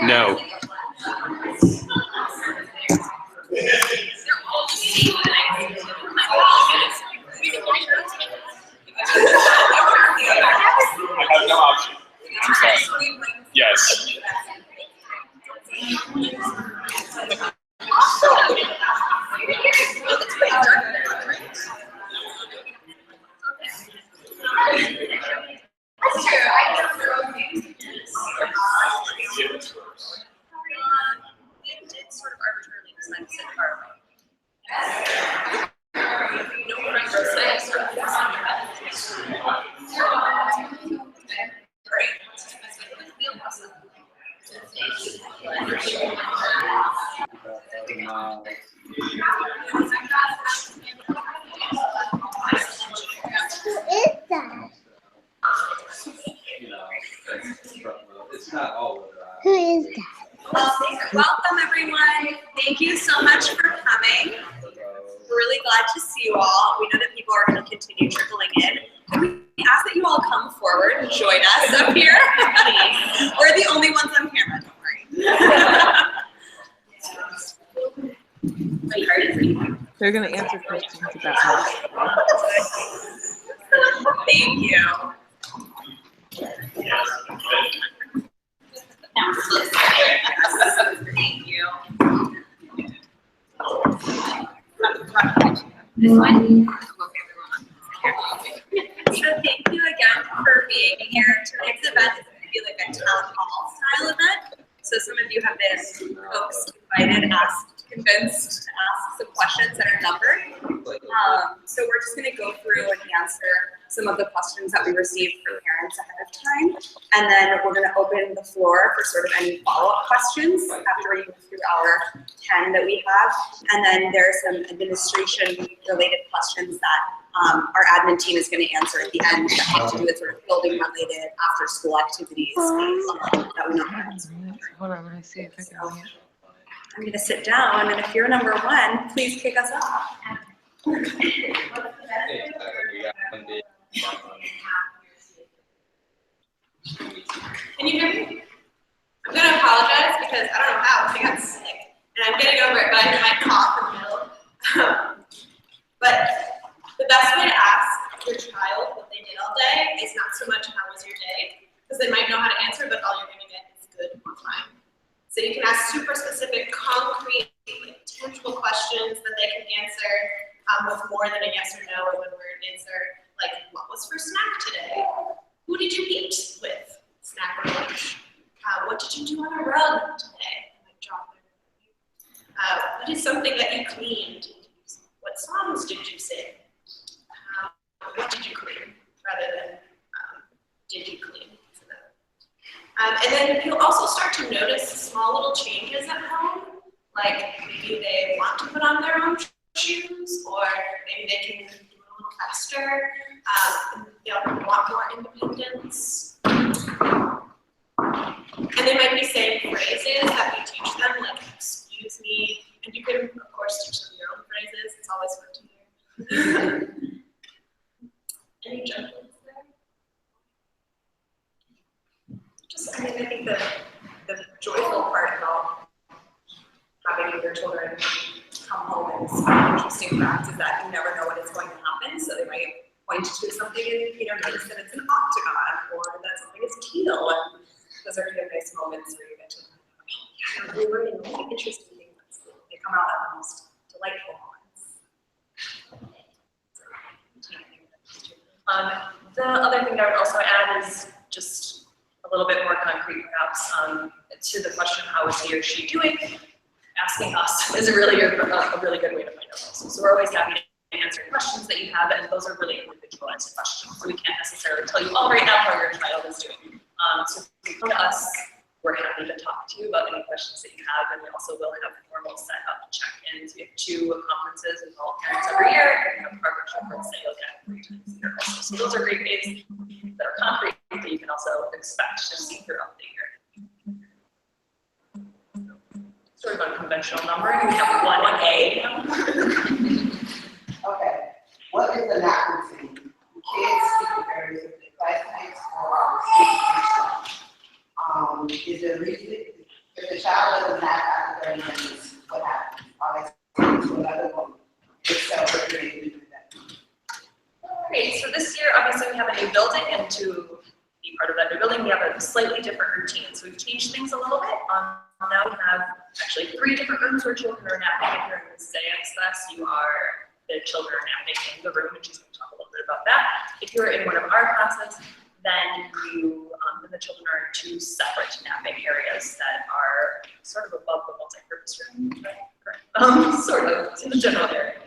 No. I have no option. I'm sorry. Yes. Who is that? Welcome, everyone. Thank you so much for coming. We're really glad to see you all. We know that people are going to continue trickling in. We ask that you all come forward and join us up here. We're the only ones on camera, don't worry. They're going to answer questions about that. Thank you. Thank you. This one? So thank you again for being here. Tonight's event is going to be like a town hall style event. So some of you have been coaxed, invited, asked, convinced to ask some questions that are numbered. So we're just going to go through and answer some of the questions that we received from parents ahead of time. And then we're going to open the floor for sort of any follow-up questions after we move through our 10 that we have. And then there are some administration-related questions that our admin team is going to answer at the end that have to do with sort of building-related after-school activities that we know parents are doing. Hold on, let me see if I can hear. I'm going to sit down, and if you're number one, please kick us off. Can you hear me? I'm going to apologize because I don't know how I got sick. And I'm getting over it, but I might cough in the middle. But the best way to ask your child what they did all day is not so much how was your day, because they might know how to answer, but all you're going to get is good or fine. So you can ask super specific, concrete, tangible questions that they can answer with more than a yes or no or one word answer. Like, what was for snack today? Who did you eat with? Snack or lunch? What did you do on a rug today? Like, drop it. What is something that you cleaned? What songs did you sing? What did you clean? Rather than did you clean? And then you'll also start to notice small little changes at home. Like maybe they want to put on their own shoes, or maybe they can do it a little faster. They'll want more independence. And they might be saying phrases that we teach them, like excuse me. And you can, of course, teach them your own phrases. It's always fun to hear. Any judgments there? Just, I think the joyful part about having your children come home and some interesting facts is that you never know when it's going to happen. So they might point to something and notice that it's an octagon or that something is teal. And those are kind of nice moments where you get to we learn really interesting things. They come out at the most delightful moments. The other thing I would also add is just a little bit more concrete, perhaps, to the question, how is he or she doing? Asking us is a really good way to find out also. So we're always happy to answer questions that you have, and those are really individualized questions. So we can't necessarily tell you all right now how your child is doing. So if you come to us, we're happy to talk to you about any questions that you have, and we also will have formal set up check-ins. We have 2 conferences with all parents every year, and we have progress reports that you'll get 3 times a year also. So those are great ways that are concrete that you can also expect to see throughout the year. Sort of unconventional numbering, we have 1A. Okay, what is the nap routine? Do kids sleep areas of their classmates or sleep? Is there a reason, if the child doesn't nap after 30 minutes, what happens? Are they taken to another room? If so, what do they do with that? Great, so this year, obviously, we have a new building, and to be part of that new building, we have a slightly different routine. So we've changed things a little bit. Now we have actually 3 different rooms where children are napping. If you're in the SAX class, the children are napping in the room, and she's going to talk a little bit about that. If you're in one of our classes, then the children are in 2 separate napping areas that are sort of above the multi-purpose room, right? Sort of, it's in the general area.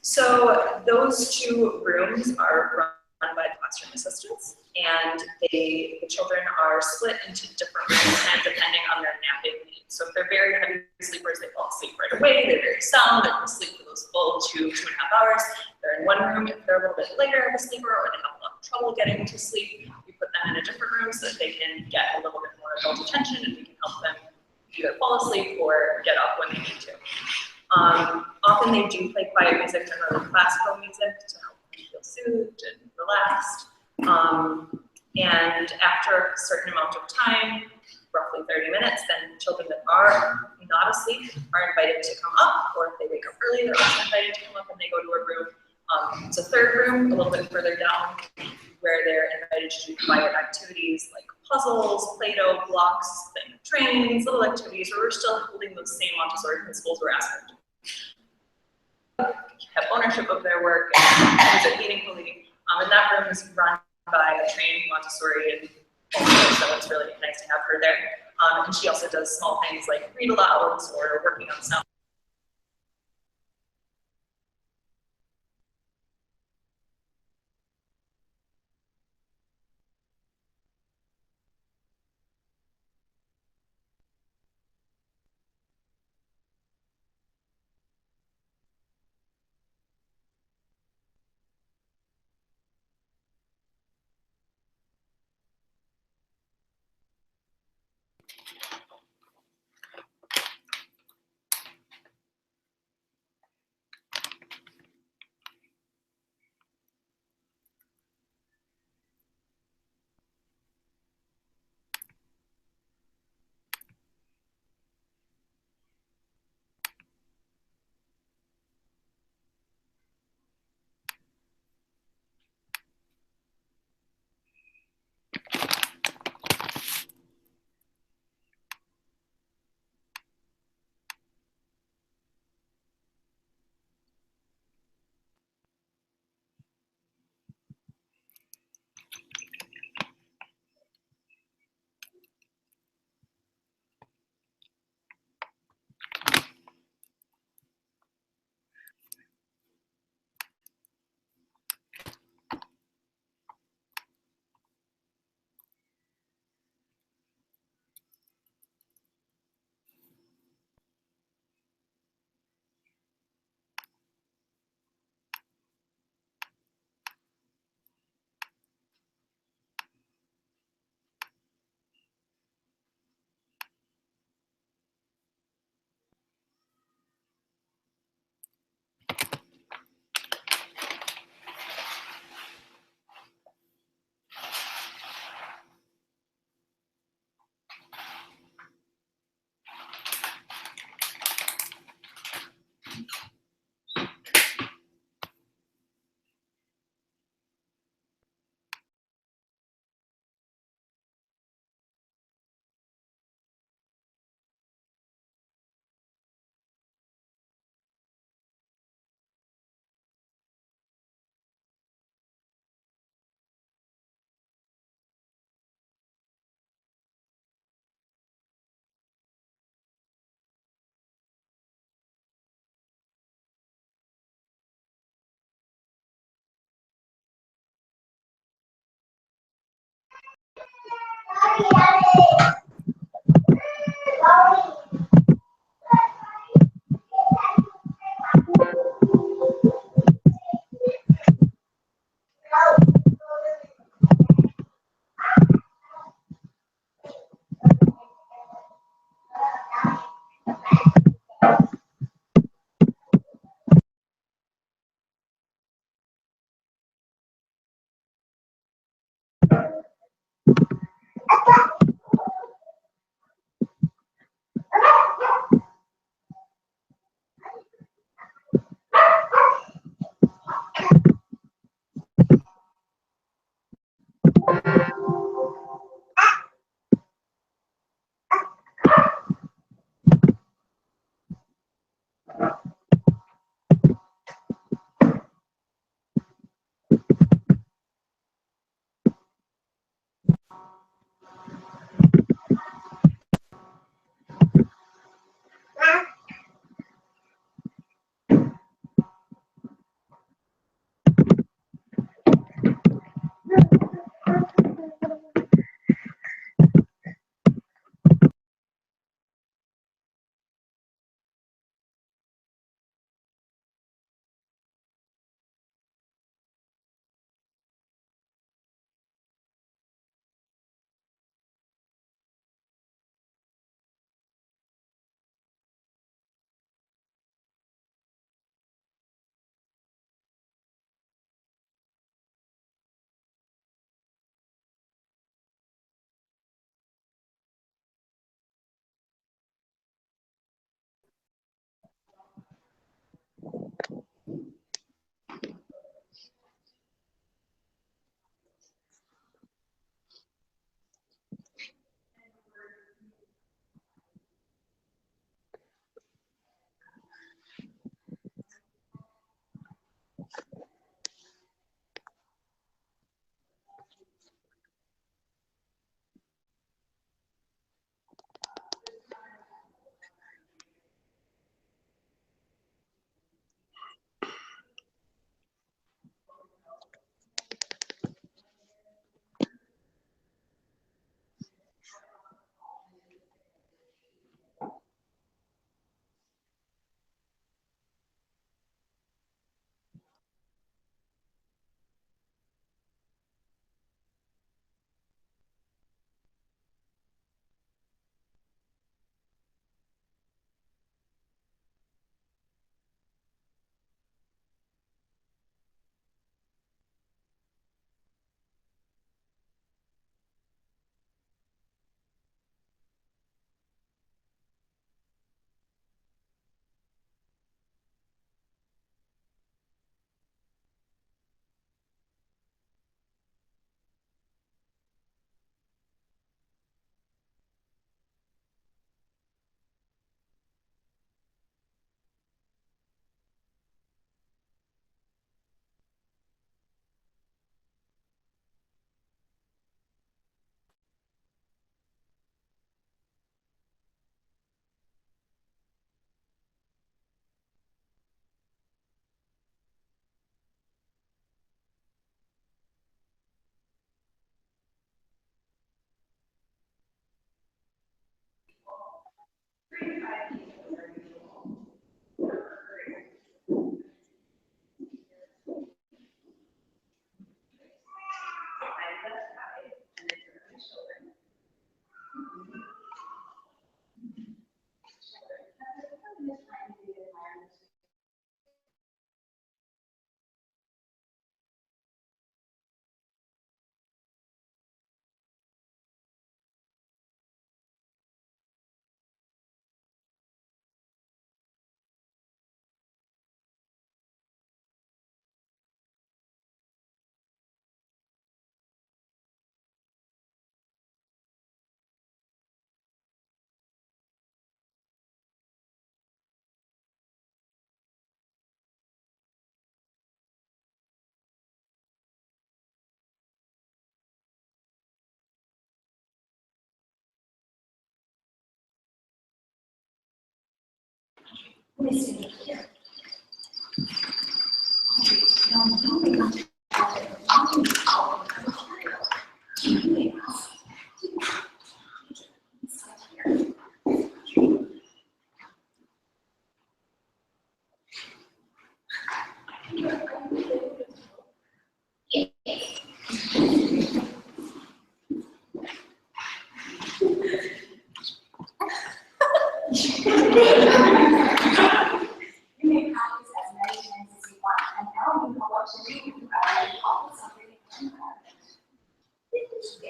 So those 2 rooms are run by the classroom assistants, and the children are split into different rooms kind of depending on their napping needs. So if they're very heavy sleepers, they fall asleep right away. They're very sound, they can sleep for those full 2.5 hours. They're in one room. If they're a little bit later of a sleeper or they have a lot of trouble getting to sleep, we put them in a different room so that they can get a little bit more adult attention, and we can help them either fall asleep or get up when they need to. Often they do play quiet music, generally classical music, to help them feel soothed and relaxed. And after a certain amount of time, roughly 30 minutes, then children that are not asleep are invited to come up, or if they wake up early, they're also invited to come up and they go to a room. It's a third room, a little bit further down, where they're invited to do quiet activities like puzzles, Play-Doh, blocks, trains, little activities where we're still holding those same Montessori principles we're asking them to have ownership of their work and use it meaningfully. And that room is run by a trained Montessorian also, so it's really nice to have her there. And she also does small things like read alouds or working on sound.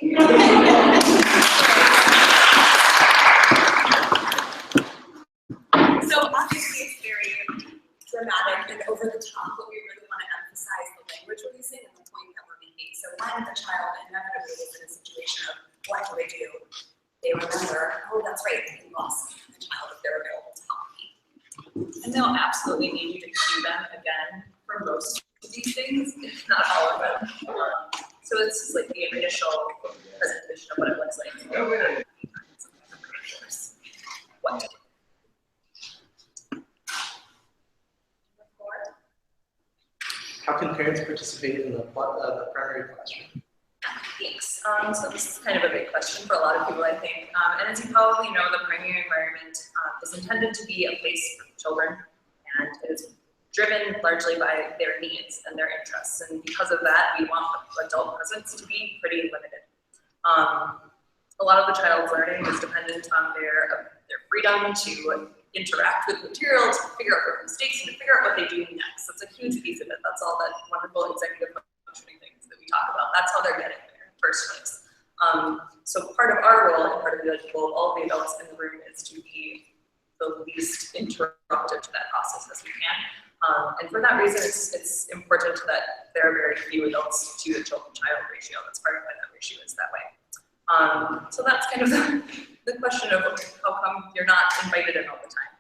So obviously it's very dramatic and over the top, but we really want to emphasize the language we're using and the point that we're making. So when the child inevitably is in a situation of what do? They remember, oh, that's right, we lost the child if they're available to help me. And they'll absolutely need you to cue them again for most of these things, if not all of them. So it's just like the initial presentation of what it looks like. What to do. How can parents participate in the primary classroom? Thanks. So this is kind of a big question for a lot of people, I think. And as you probably know, the primary environment is intended to be a place for children, and it is driven largely by their needs and their interests. And because of that, we want the adult presence to be pretty limited. A lot of the child's learning is dependent on their freedom to interact with material, to figure out their mistakes, and to figure out what they do next. That's a huge piece of it. That's all that wonderful executive functioning things that we talk about. That's how they're getting there in the first place. So part of our role and part of the goal of all of the adults in the room is to be the least interruptive to that process as we can. And for that reason, it's important that there are very few adults to the children-child ratio. That's part of why that ratio is that way. So that's kind of the question of how come you're not invited in all the time.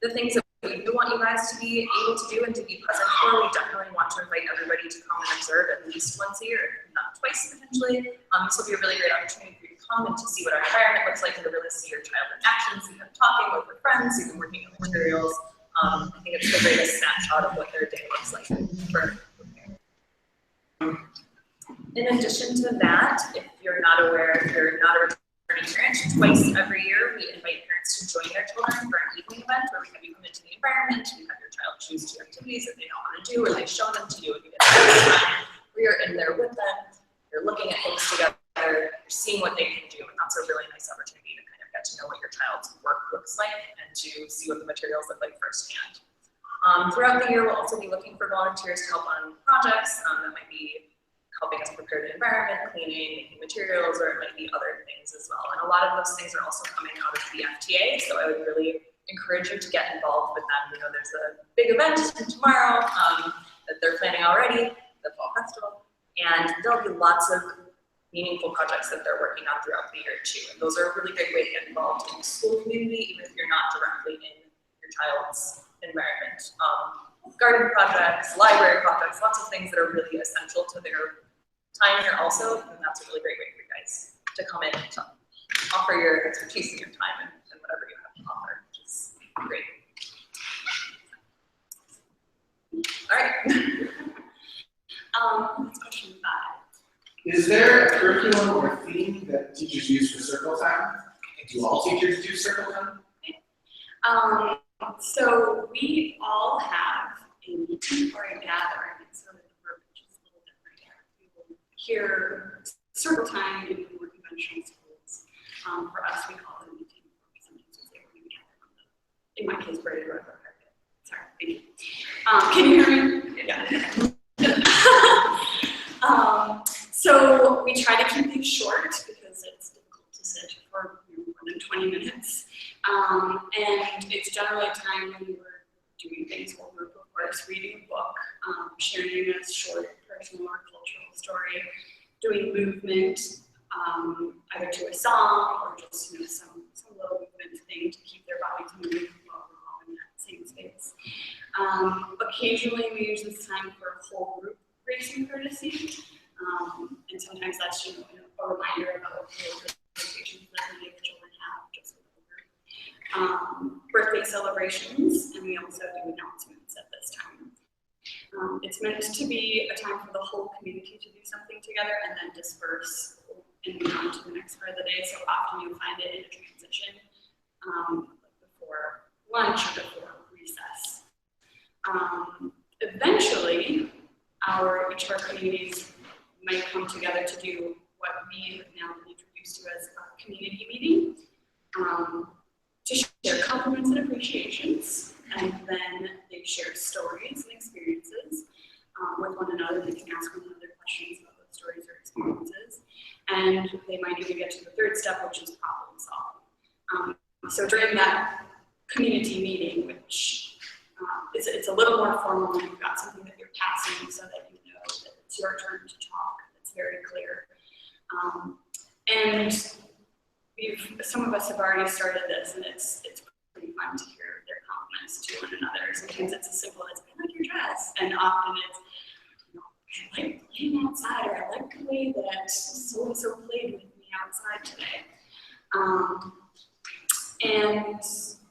The things that we do want you guys to be able to do and to be present for, we definitely want to invite everybody to come and observe at least once a year, if not twice potentially. This will be a really great opportunity for you to come and to see what our environment looks like and to really see your child in action, see them talking with their friends, see them working on materials. I think it's the greatest snapshot of what their day looks like for in addition to that, if you're not aware, if you're not a returning parent, twice every year we invite parents to join their children for an evening event where we have you come into the environment, we have your child choose 2 activities that they don't want to do, or they show them to do, and you get time where you're in there with them, you're looking at things together, you're seeing what they can do, and that's a really nice opportunity to kind of get to know what your child's work looks like and to see what the materials look like firsthand. Throughout the year, we'll also be looking for volunteers to help on projects that might be helping us prepare the environment, cleaning, making materials, or it might be other things as well. And a lot of those things are also coming out of the FTA, so I would really encourage you to get involved with them. You know, there's a big event tomorrow that they're planning already, the Fall Festival, and there'll be lots of meaningful projects that they're working on throughout the year too. And those are a really great way to get involved in the school community, even if you're not directly in your child's environment. Garden projects, library projects, lots of things that are really essential to their time here also, and that's a really great way for you guys to come in and to offer your expertise and your time and whatever you have to offer, which is great. All right. That's question 5. Is there a curriculum or theme that teachers use for circle time? Do all teachers do circle time? So we all have a meeting or a gathering, so that the verbiage is a little different here. We will hear circle time in more conventional schools. For us, we call it a meeting, or sometimes we say we're going to gather on the, in my case, Brady Road carpet. Sorry, thank you. Can you hear me? Yeah. So we try to keep these short because it's difficult to sit for more than 20 minutes. And it's generally a time when we're doing things over, of course, reading a book, sharing a short personal or cultural story, doing movement, either to a song or just some little movement thing to keep their bodies moving while we're all in that same space. Occasionally we use this time for a whole group grace and courtesy, and sometimes that's a reminder about the presentations that many of the children have just with the group. Birthday celebrations, and we also do announcements at this time. It's meant to be a time for the whole community to do something together and then disperse and move on to the next part of the day. So often you'll find it in a transition before lunch or before recess. Eventually, each of our communities might come together to do what we have now been introduced to as a community meeting, to share compliments and appreciations, and then they share stories and experiences with one another. They can ask one another questions about those stories or experiences, and they might even get to the third step, which is problem solving. So during that community meeting, which it's a little more formal, and you've got something that you're passing so that you know that it's your turn to talk. It's very clear. And some of us have already started this, and it's pretty fun to hear their compliments to one another. Sometimes it's as simple as, I like your dress, and often it's, I like playing outside, or I like the way that so-and-so played with me outside today. And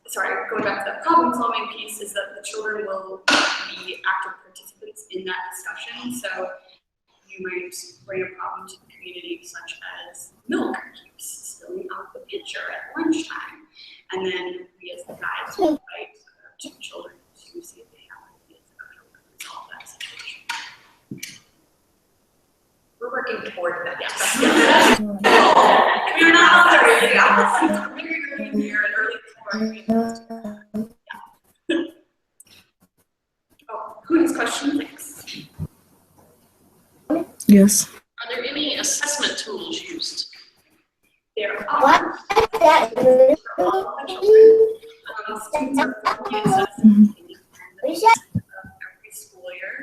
sorry, going back to the problem-solving piece, is that the children will be active participants in that discussion. So you might bring a problem to the community, such as milk keeps spilling out the pitcher at lunchtime. And then we as the guides will invite two children to see if they have ideas about how to resolve that situation. We're working toward that. Yes. We're not all there yet. We're very here and early. Yeah. Oh, who has questions? Thanks. Yes. Are there any assessment tools used? There are. For all the children. Students are fully assessed at the end of every school year.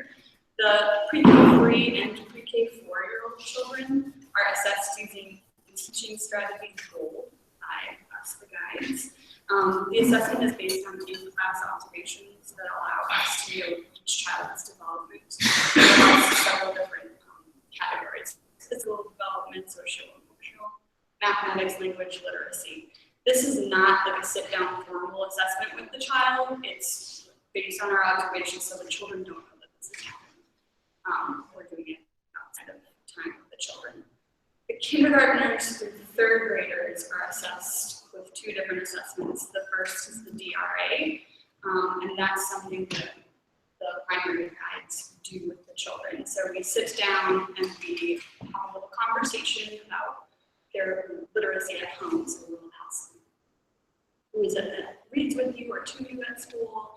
The pre-K3 and pre-K 4-year-old children are assessed using the teaching strategy goal by us, the guides. The assessment is based on in-class observations that allow us to know each child's development across several different categories: physical development, social, emotional, mathematics, language, literacy. This is not like a sit-down formal assessment with the child. It's based on our observations, so the children don't know that this is happening. We're doing it outside of time with the children. The kindergartners through third graders are assessed with two different assessments. The first is the DRA, and that's something that the primary guides do with the children. So we sit down and we have a little conversation about their literacy at home. So we'll ask them, who is it that reads with you or to you at school?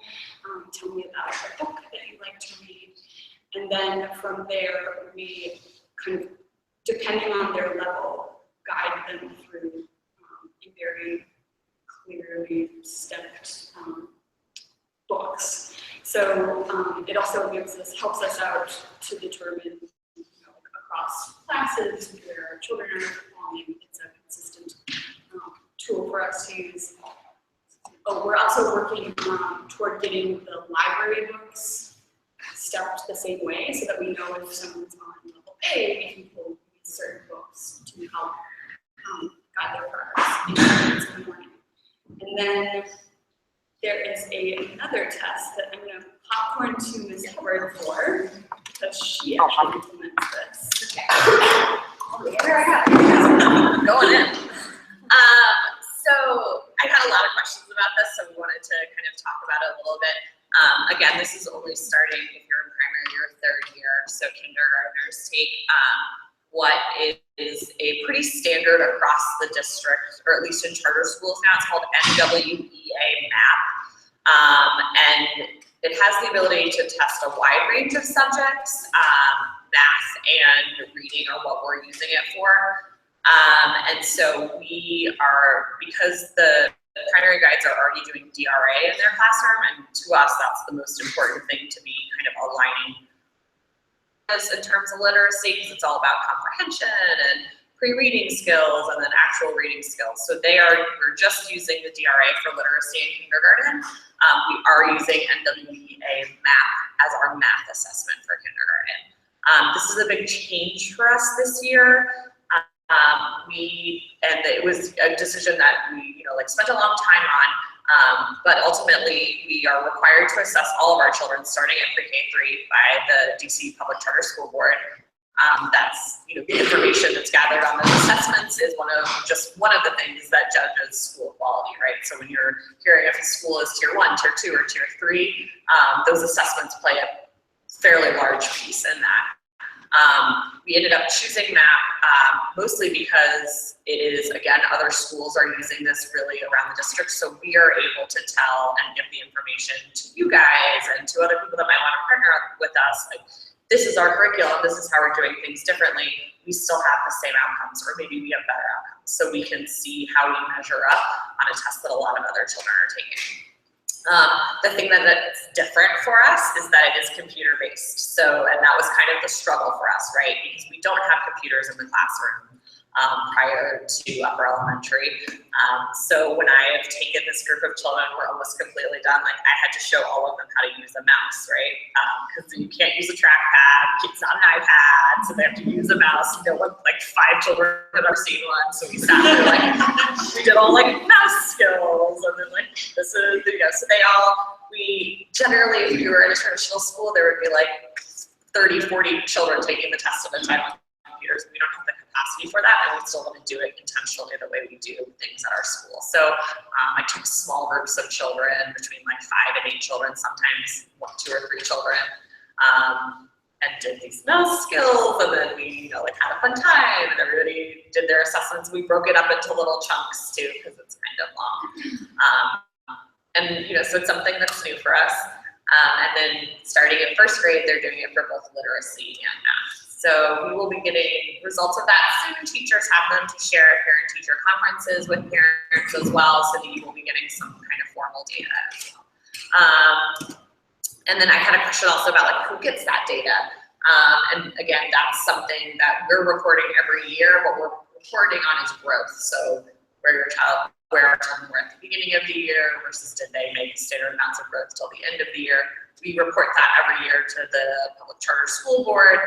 Tell me about a book that you like to read. And then from there, we kind of, depending on their level, guide them through a very clearly stepped books. So it also helps us out to determine, across classes where our children are performing. It's a consistent tool for us to use. Oh, we're also working toward getting the library books stepped the same way, so that we know if someone's on level A, we can pull certain books to help guide their progress in the morning. And then there is another test that I'm going to popcorn to Ms. Hubbard for, because she actually implements this. Okay. Going in. So I got a lot of questions about this, so we wanted to kind of talk about it a little bit. Again, this is only starting if you're in primary or third year, so kindergartners take what is a pretty standard across the district, or at least in charter schools now. It's called NWEA MAP. And it has the ability to test a wide range of subjects. Math and reading are what we're using it for. And so we are, because the primary guides are already doing DRA in their classroom, and to us, that's the most important thing to be kind of aligning us in terms of literacy, because it's all about comprehension and pre-reading skills and then actual reading skills. So we're just using the DRA for literacy in kindergarten. We are using NWEA MAP as our math assessment for kindergarten. This is a big change for us this year. And it was a decision that we, spent a long time on, but ultimately we are required to assess all of our children starting at pre-K3 by the DC Public Charter School Board. That's, the information that's gathered on those assessments is one of the things that judges school quality, right? So when you're hearing if a school is tier 1, tier 2, or tier 3, those assessments play a fairly large piece in that. We ended up choosing MAP mostly because it is, again, other schools are using this really around the district, so we are able to tell and give the information to you guys and to other people that might want to partner with us. Like, this is our curriculum, this is how we're doing things differently, we still have the same outcomes, or maybe we have better outcomes. So we can see how we measure up on a test that a lot of other children are taking. The thing that's different for us is that it is computer-based. So, and that was kind of the struggle for us, right? Because we don't have computers in the classroom prior to upper elementary. So when I have taken this group of children, we're almost completely done. Like I had to show all of them how to use a mouse, right? Because you can't use a trackpad, it's not an iPad, so they have to use a mouse. No one, like 5 children had ever seen one, so we sat there like, we did all like mouse skills, and then like, this is, you know, so we generally, if you were in a traditional school, there would be like 30, 40 children taking the test at a time on computers. We don't have the capacity for that, and we still want to do it intentionally the way we do things at our school. So I took small groups of children, between like 5 and 8 children, sometimes 1, 2, or 3 children, and did these mouse skills, and then we, you know, like had a fun time, and everybody did their assessments. We broke it up into little chunks too, because it's kind of long. And you know, so it's something that's new for us. And then starting in 1st grade, they're doing it for both literacy and math. So we will be getting results of that soon. Teachers have them to share at parent-teacher conferences with parents as well, so that you will be getting some kind of formal data as well. And then I had a question also about like who gets that data. And again, that's something that we're reporting every year. What we're reporting on is growth. So where our children were at the beginning of the year versus did they make standard amounts of growth till the end of the year. We report that every year to the public charter school board,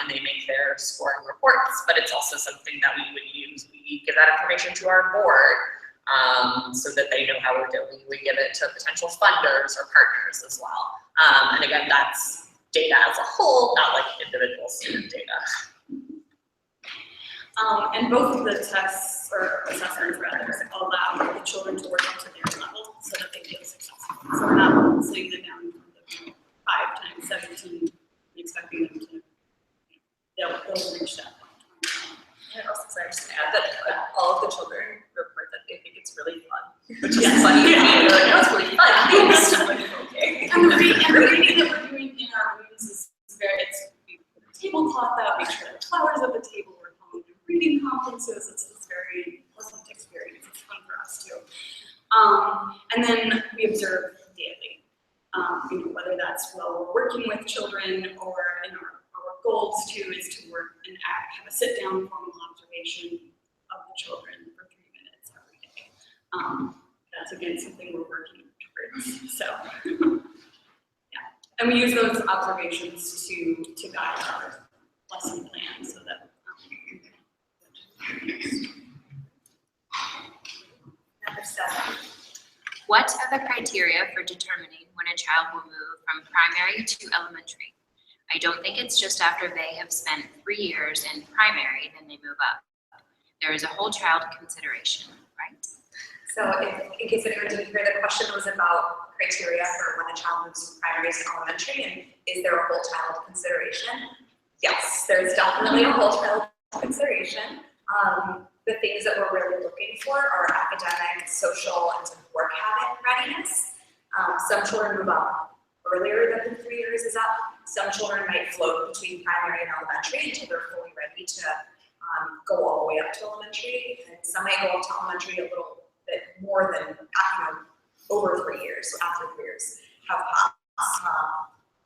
and they make their scoring reports, but it's also something that we would use. We give that information to our board so that they know how we're doing. We give it to potential funders or partners as well. And again, that's data as a whole, not like individual student data. And both of the tests, or assessments rather, allow the children to work up to their level so that they feel successful. So we're not sitting them down from the 5 times 17 and expecting them to, they'll reach that point. And also, sorry, just to add that all of the children report that they think it's really fun, which is funny to me. They're like, no, it's really fun. I'm like, okay. And the reading that we're doing in our rooms is very, we put a tablecloth out, make sure there are flowers at the table, we're calling them reading conferences. It's this very pleasant experience. It's fun for us too. And then we observe daily, whether that's while we're working with children or in our goals too is to work and have a sit-down formal observation of the children for 3 minutes every day. That's again something we're working towards. So, yeah, and we use those observations to guide our lesson plan so that. Number 7. What are the criteria for determining when a child will move from primary to elementary? I don't think it's just after they have spent 3 years in primary, then they move up. There is a whole child consideration, right? So in case anyone didn't hear, the question was about criteria for when a child moves from primary to elementary, and is there a whole child consideration? Yes, there's definitely a whole child consideration. The things that we're really looking for are academic, social, and work habit readiness. Some children move up earlier than the 3 years is up. Some children might float between primary and elementary until they're fully ready to go all the way up to elementary. And some might go up to elementary a little bit more than, over 3 years, so after 3 years have passed.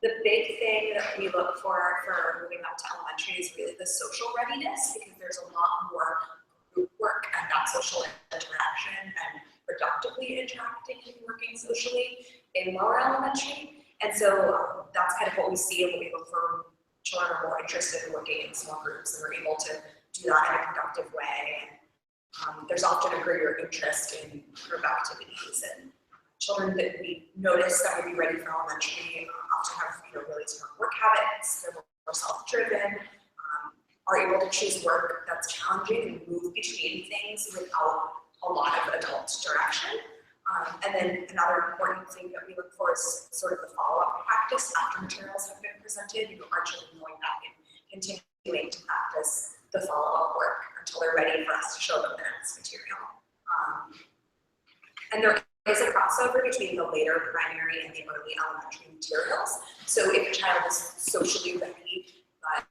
The big thing that we look for moving up to elementary is really the social readiness, because there's a lot more group work and that social interaction and productively interacting and working socially in lower elementary. And so that's kind of what we see and what we look for. Children are more interested in working in small groups and are able to do that in a productive way. And there's often a greater interest in group activities, and children that we notice that would be ready for elementary often have really strong work habits. They're more self-driven, are able to choose work that's challenging and move between things without a lot of adult direction. And then another important thing that we look for is sort of the follow-up practice after materials have been presented. Our children going back and continuing to practice the follow-up work until they're ready for us to show them the next material. And there is a crossover between the later primary and the early elementary materials. So if a child is socially ready, but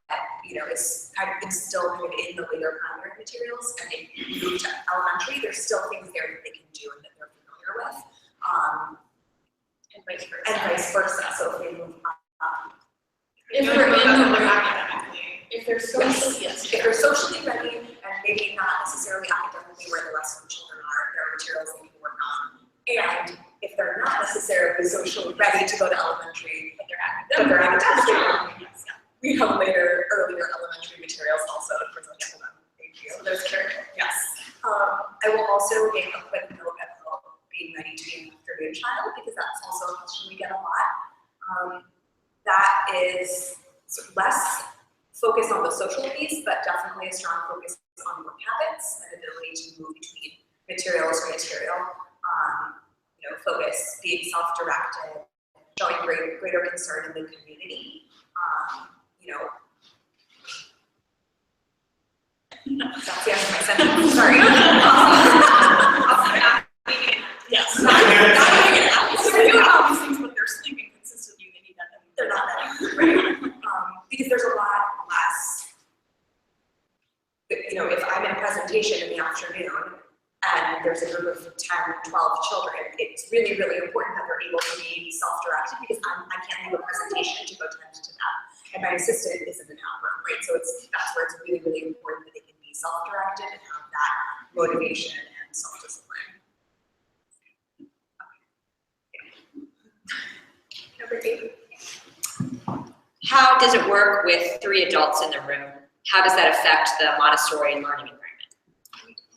is still kind of in the later primary materials and they move to elementary, there's still things there that they can do and that they're familiar with. And vice versa. And vice versa. So if they move up, If they're in the room academically. If they're socially, yes. if they're socially ready and maybe not necessarily academically where the rest of the children are, there are materials they can work on. And if they're not necessarily socially ready to go to elementary, but they're academically, we have earlier elementary materials also to present to them. Thank you. So there's character. Yes. I will also make a quick note about being ready to be an afternoon child because that's also a question we get a lot. That is less focused on the social piece, but definitely a strong focus on work habits and ability to move between materials to material. Focus, being self-directed, showing greater concern in the community. That's the end of my sentence. Sorry. Yes. They're doing all these things, but they're sleeping consistently. They need that. They're not that, right? Because there's a lot less. If I'm in a presentation in the afternoon and there's a group of 10, 12 children, it's really, really important that they're able to be self-directed because I can't do a presentation to go tend to that. And my assistant is in the nap room, right? So that's where it's really, really important that they can be self-directed and have that motivation and self-discipline. Number 8. How does it work with 3 adults in the room? How does that affect the Montessori learning environment?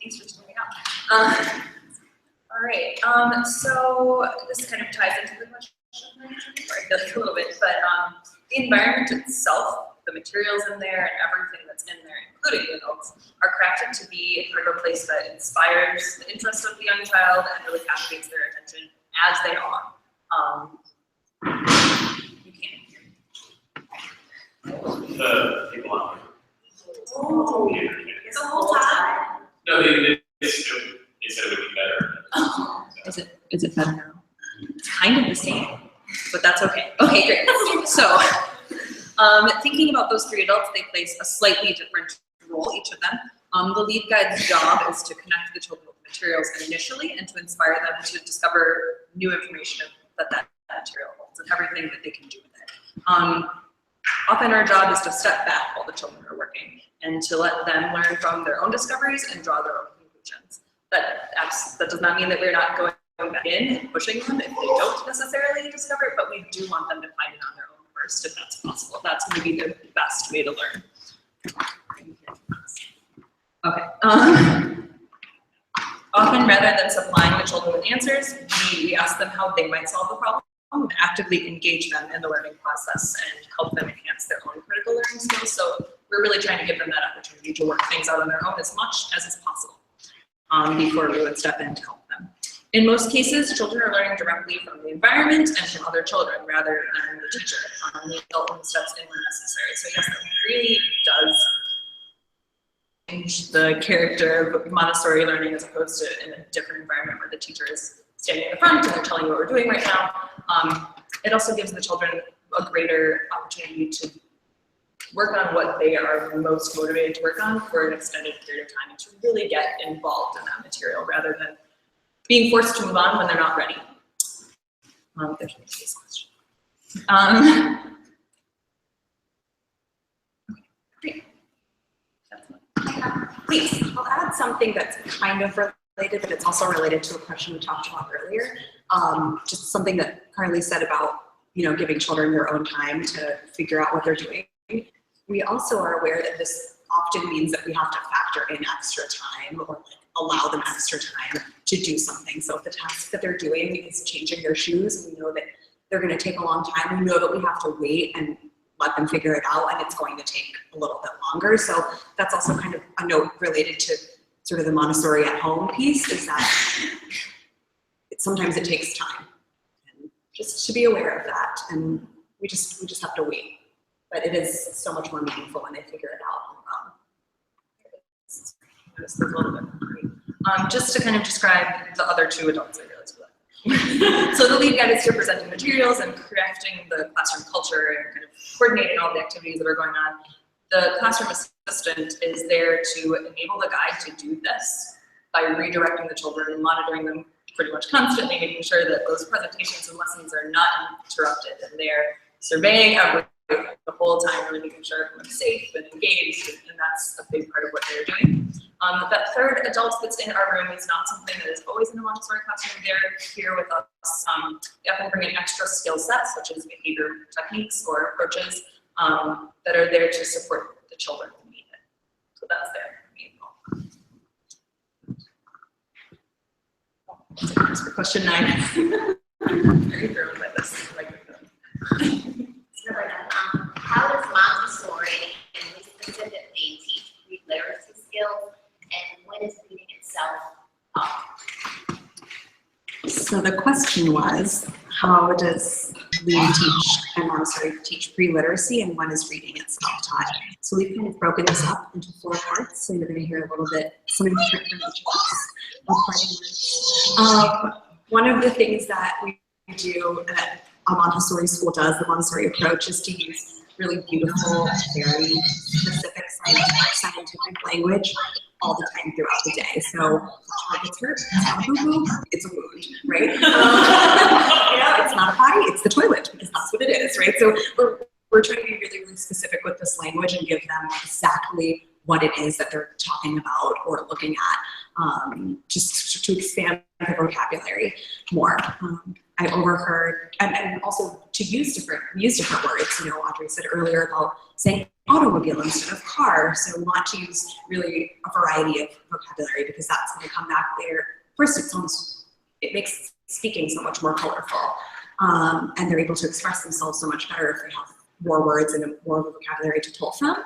Thanks for coming up. All right, so this kind of ties into the question, sorry, a little bit, but the environment itself, the materials in there and everything that's in there, including the adults, are crafted to be a place that inspires the interest of the young child and really captures their attention as they are. You can't hear me. The people on. Oh, Yeah. the whole time. No, they said it would be better. Is it better now? It's kind of the same, but that's okay. Okay, great. So, thinking about those 3 adults, they place a slightly different role, each of them. The lead guide's job is to connect the children with materials initially and to inspire them to discover new information that material holds and everything that they can do with it. Often our job is to step back while the children are working and to let them learn from their own discoveries and draw their own conclusions. That does not mean that we're not going back in and pushing them if they don't necessarily discover it, but we do want them to find it on their own first if that's possible. That's going to be the best way to learn. Okay. Often, rather than supplying the children with answers, we ask them how they might solve the problem and actively engage them in the learning process and help them enhance their own critical learning skills. So we're really trying to give them that opportunity to work things out on their own as much as is possible before we would step in to help them. In most cases, children are learning directly from the environment and from other children rather than the teacher. The adult only steps in when necessary. So yes, that really does change the character of Montessori learning as opposed to in a different environment where the teacher is standing in the front and they're telling you what we're doing right now. It also gives the children a greater opportunity to work on what they are most motivated to work on for an extended period of time and to really get involved in that material rather than being forced to move on when they're not ready. There's a space question. Great. Please, I'll add something that's kind of related, but it's also related to a question we talked about earlier. Just something that Carly said about, giving children their own time to figure out what they're doing. We also are aware that this often means that we have to factor in extra time or allow them extra time to do something. So if the task that they're doing is changing their shoes, we know that they're going to take a long time. We know that we have to wait and let them figure it out, and it's going to take a little bit longer. So that's also kind of a note related to sort of the Montessori at home piece, is that sometimes it takes time. And just to be aware of that, and we just have to wait. But it is so much more meaningful when they figure it out. Just to kind of describe the other 2 adults I realized. So the lead guide is here presenting materials and crafting the classroom culture and kind of coordinating all the activities that are going on. The classroom assistant is there to enable the guide to do this by redirecting the children and monitoring them pretty much constantly, making sure that those presentations and lessons are not interrupted, and they're surveying everything the whole time, really making sure everyone's safe and engaged, and that's a big part of what they're doing. That third adult that's in our room is not something that is always in a Montessori classroom. They're here with us. They often bring in extra skill sets, such as behavior techniques or approaches that are there to support the children who need it. So that's their main goal. Thanks for question 9. Very thrown by this microphone. How does Montessori and we specifically teach read literacy skills, and when is reading itself taught? So the question was, how does Lead Teach and Montessori teach pre-literacy, and when is reading itself taught? So we've kind of broken this up into 4 parts, so you're going to hear a little bit, something different from each of us. One of the things that we do at a Montessori school does, the Montessori approach, is to use really beautiful, very specific scientific language all the time throughout the day. So if a child gets hurt, it's not a boo-boo, it's a wound, right? It's not a potty, it's the toilet, because that's what it is, right? So we're trying to be really, really specific with this language and give them exactly what it is that they're talking about or looking at, just to expand the vocabulary more. I overheard, and also to use different words. Audrey said earlier about saying automobile instead of car. So we want to use really a variety of vocabulary, because that's going to come back there. First, it makes speaking so much more colorful, and they're able to express themselves so much better if they have more words and more of a vocabulary to pull from.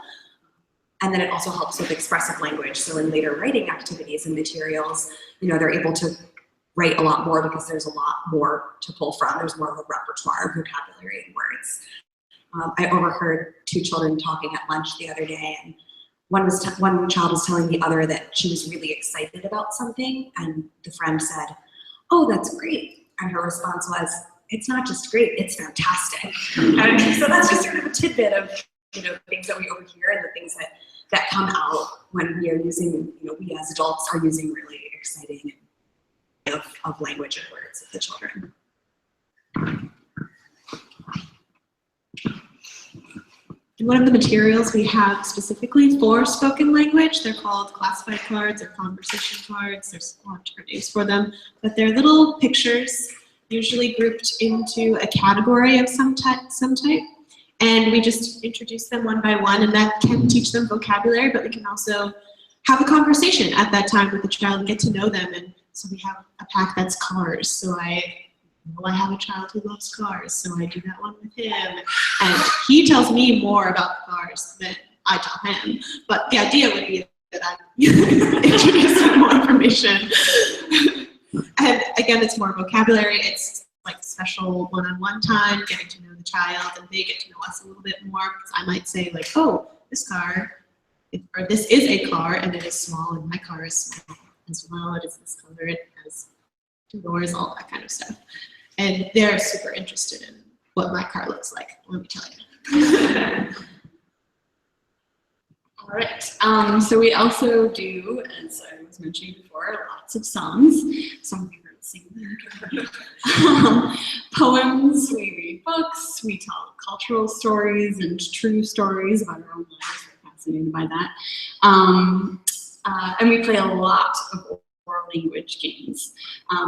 And then it also helps with expressive language. So in later writing activities and materials, they're able to write a lot more because there's a lot more to pull from. There's more of a repertoire of vocabulary and words. I overheard 2 children talking at lunch the other day, and one child was telling the other that she was really excited about something, and the friend said, "Oh, that's great." And her response was, "It's not just great, it's fantastic." And so that's just sort of a tidbit of things that we overhear and the things that come out when we are using, we as adults are using really exciting of language and words of the children. And one of the materials we have specifically for spoken language, they're called classified cards or conversation cards. There's a lot of different names for them, but they're little pictures, usually grouped into a category of some type. And we just introduce them one by one, and that can teach them vocabulary, but we can also have a conversation at that time with the child and get to know them. And so we have a pack that's cars. So I have a child who loves cars, so I do that one with him. And he tells me more about cars than I tell him. But the idea would be that I introduce him more information. And again, it's more vocabulary. It's like special one-on-one time, getting to know the child, and they get to know us a little bit more. Because I might say like, "Oh, this car, or this is a car, and it is small, and my car is small as well. It is this color, it has 2 doors," all that kind of stuff. And they're super interested in what my car looks like, let me tell you. All right, so we also do, as I was mentioning before, lots of songs. Some people sing them. Poems, we read books, we tell cultural stories and true stories about our own lives. We're fascinated by that. And we play a lot of oral language games.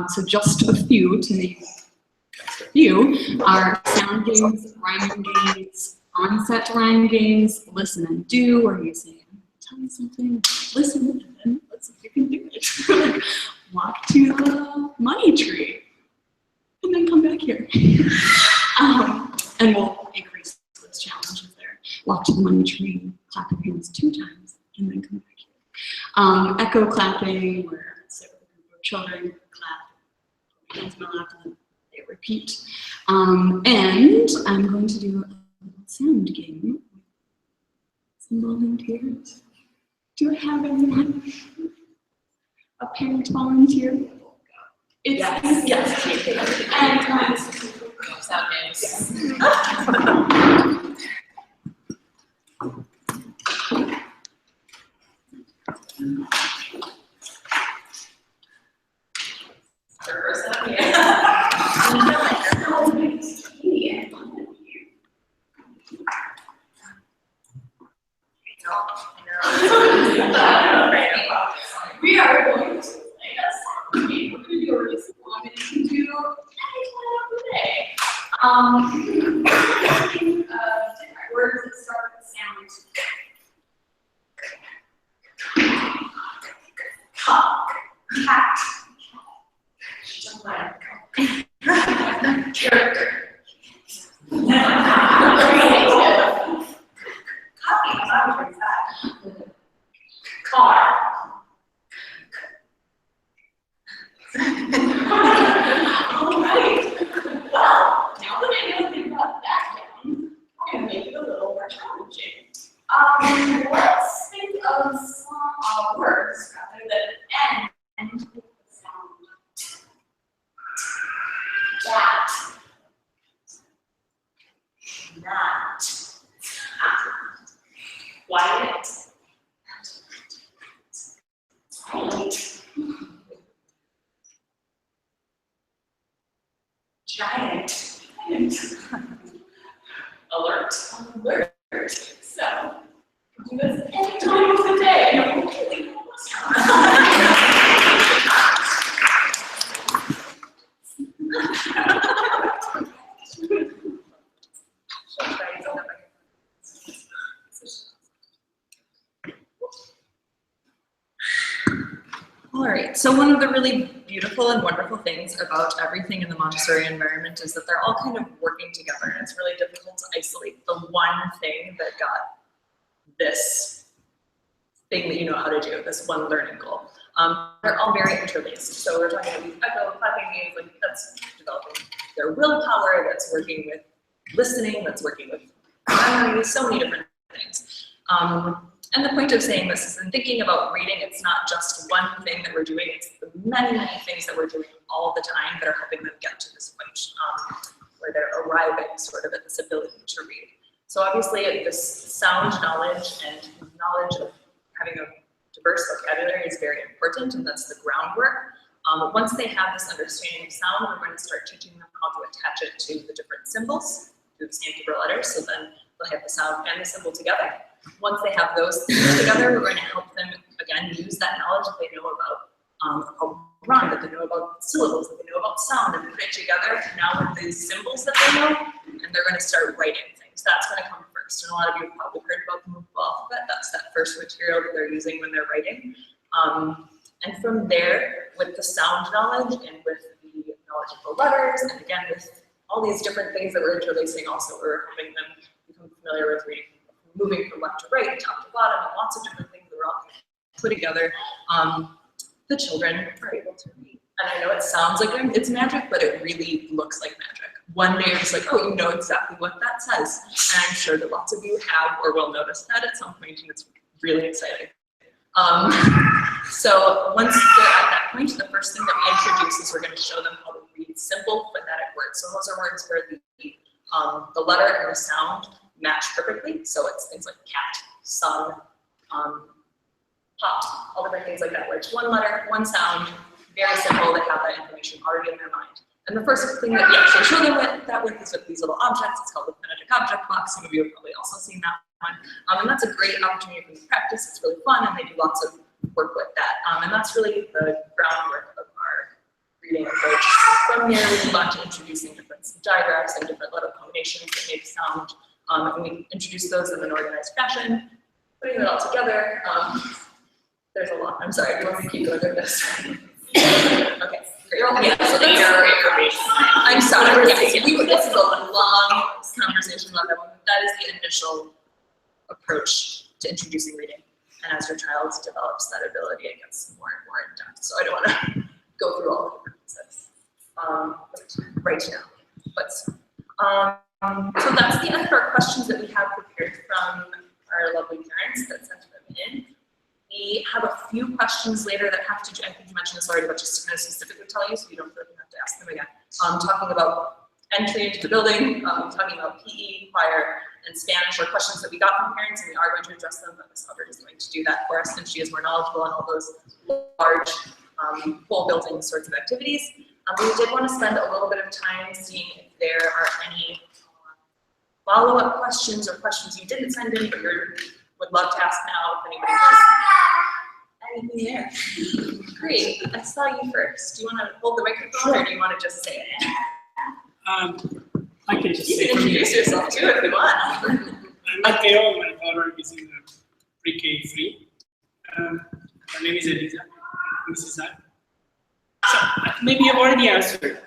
So just a few to name just a few are sound games, rhyming games, onset rhyme games, listen and do, where you say, "Tell me something, listen, and then let's see if you can do it." Walk to the money tree, and then come back here. And we'll increase those challenges there. Walk to the money tree, clap your hands 2 times, and then come back here. Echo clapping, where sit with a group of children, clap, hands go up, and then they repeat. And I'm going to do a little sound game with some volunteers. Do I have anyone? A parent volunteer? It's, Yes. yes. And, Sound names. we are going to play a sound game. We're going to do a really simple one. And you can do any one of the day. Different words that start with sound. Cat. Character. Coffee, how is that? Car. All right. Well, now that I know they brought that down, I'm gonna make it a little more challenging. Let's think of some words rather than end with the sound. That. Not. Quiet. Tight. Giant. Alert. Alert. So, do this any time of the day. And it will really help All right, so one of the really beautiful and wonderful things about everything in the Montessori environment is that they're all kind of working together, and it's really difficult to isolate the one thing that got this thing that you know how to do, this one learning goal. They're all very interlaced. So we're talking about these echo, clapping games, like that's developing their willpower, that's working with listening, that's working with memory, so many different things. And the point of saying this is in thinking about reading, it's not just one thing that we're doing, it's the many, many things that we're doing all the time that are helping them get to this point where they're arriving sort of at this ability to read. So obviously this sound knowledge and knowledge of having a diverse vocabulary is very important, and that's the groundwork. Once they have this understanding of sound, we're going to start teaching them how to attach it to the different symbols through the same paper letters, so then they'll have the sound and the symbol together. Once they have those things together, we're going to help them, again, use that knowledge that they know about a rhyme, that they know about syllables, that they know about sound, and put it together now with these symbols that they know, and they're going to start writing things. That's going to come first. And a lot of you have probably heard about the movable alphabet. That's that first material that they're using when they're writing. And from there, with the sound knowledge and with the knowledge of the letters, and again, with all these different things that we're interlacing also, we're having them become familiar with reading, moving from left to right, top to bottom, and lots of different things that we're all put together. The children are able to read. And I know it sounds like it's magic, but it really looks like magic. One day you're just like, oh, you know exactly what that says. And I'm sure that lots of you have or will notice that at some point, and it's really exciting. So once they're at that point, the first thing that we introduce is we're going to show them how to read simple phonetic words. So those are words where the letter and the sound match perfectly. So it's things like cat, sun, pot, all different things like that, where it's one letter, one sound, very simple. They have that information already in their mind. And the first thing that we actually show them with is with these little objects. It's called the phonetic object box. Some of you have probably also seen that one. And that's a great opportunity for them to practice. It's really fun, and they do lots of work with that. And that's really the groundwork of our reading approach. From there, we move on to introducing different digraphs and different letter combinations that make sound. And we introduce those in an organized fashion, putting it all together. There's a lot. I'm sorry, do you want me to keep going through this? Okay. Yeah, so that's your information. I'm sorry. Yes, this is a long conversation about that one, but that is the initial approach to introducing reading. And as your child develops that ability, it gets more and more in depth. So I don't want to go through all of the process right now. But so that's the end of our questions that we have prepared from our lovely parents that sent them in. We have a few questions later that have to do, I think you mentioned this already, but just to kind of specifically tell you so you don't feel like you have to ask them again. Talking about entry into the building, talking about PE, choir, and Spanish, or questions that we got from parents, and we are going to address them, but Ms. Hubbard is going to do that for us since she is more knowledgeable on all those large whole building sorts of activities. We did want to spend a little bit of time seeing if there are any follow-up questions or questions you didn't send in but you would love to ask now if anybody has anything there. Great, I saw you first. Do you want to hold the microphone or do you want to just say it? I can just You say can from introduce here. yourself too if you want. I'm Mateo, my daughter is in pre-K 3. Her name is Elisa, Mrs. I. So maybe I've already answered.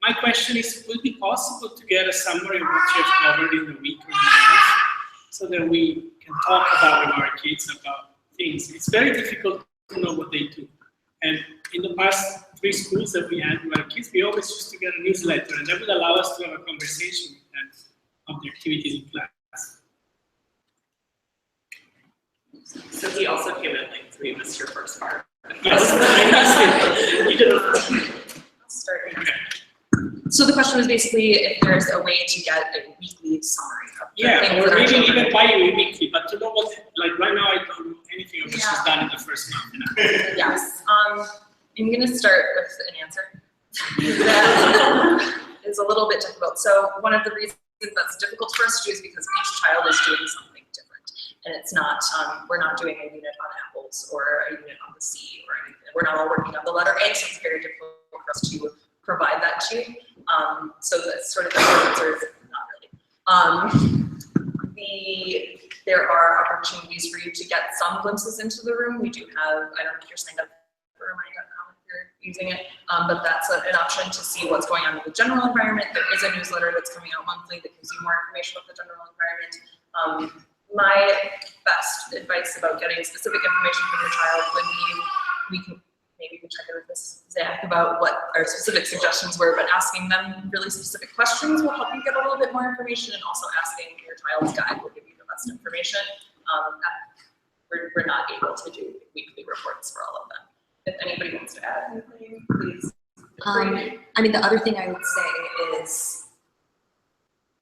My question is, would it be possible to get a summary of what you have covered in the week or the month so that we can talk about with our kids about things? It's very difficult to know what they do. And in the past 3 schools that we had with our kids, we always used to get a newsletter, and that would allow us to have a conversation with them of the activities in class. So he also came in late, so we missed your first part. Yes, I missed it. You did it. I'll start. So the question was basically if there's a way to get a weekly summary of the Yeah, things or that our maybe children even bi-weekly, but to know what, like right now I don't know anything of what she's done in the first month. Yes, I'm gonna start with an answer that is a little bit difficult. So one of the reasons that's difficult for us to do is because each child is doing something different. And it's not, we're not doing a unit on apples or a unit on the C or anything. We're not all working on the letter A, so it's very difficult for us to provide that to you. So that's sort of the answer is not really. There are opportunities for you to get some glimpses into the room. We do have, I don't know if you're signed up for Remind.com if you're using it, but that's an option to see what's going on in the general environment. There is a newsletter that's coming out monthly that gives you more information about the general environment. My best advice about getting specific information from your child would be, maybe we can check in with Ms. Zach about what our specific suggestions were, but asking them really specific questions will help you get a little bit more information, and also asking your child's guide will give you the best information. We're not able to do weekly reports for all of them. If anybody wants to add anything, please. I mean, the other thing I would say is,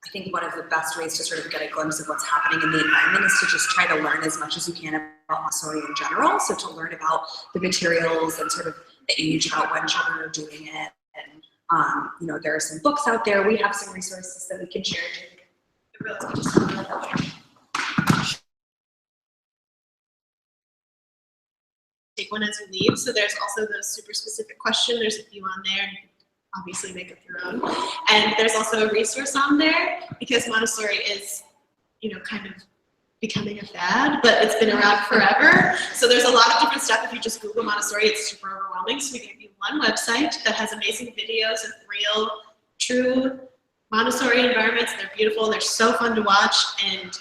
I think one of the best ways to sort of get a glimpse of what's happening in the environment is to just try to learn as much as you can about Montessori in general. So to learn about the materials and sort of the age about when children are doing it. And, you know, there are some books out there. We have some resources that we can share. Take one as you leave. So there's also the super specific question. There's a few on there. You can obviously make up your own. And there's also a resource on there because Montessori is, you know, kind of becoming a fad, but it's been around forever. So there's a lot of different stuff. If you just Google Montessori, it's super overwhelming. So we gave you one website that has amazing videos of real, true Montessori environments. They're beautiful. They're so fun to watch. And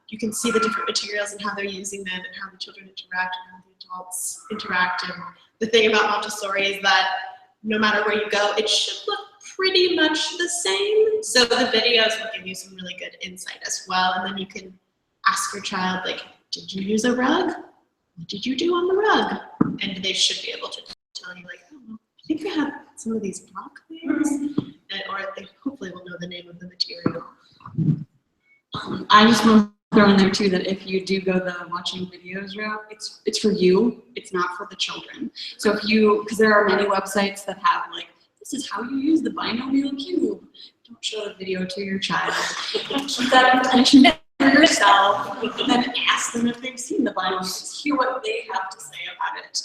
you can see the different materials and how they're using them and how the children interact and how the adults interact. And the thing about Montessori is that no matter where you go, it should look pretty much the same. So the videos will give you some really good insight as well. And then you can ask your child, like, did you use a rug? What did you do on the rug? And they should be able to tell you, like, oh, I think I have some of these block things. Or they hopefully will know the name of the material. I just want to throw in there too that if you do go the watching videos route, it's for you, it's not for the children. So if you, because there are many websites that have like, this is how you use the binomial cube. Don't show the video to your child. Keep that information for yourself, and then ask them if they've seen the binomial. Just hear what they have to say about it.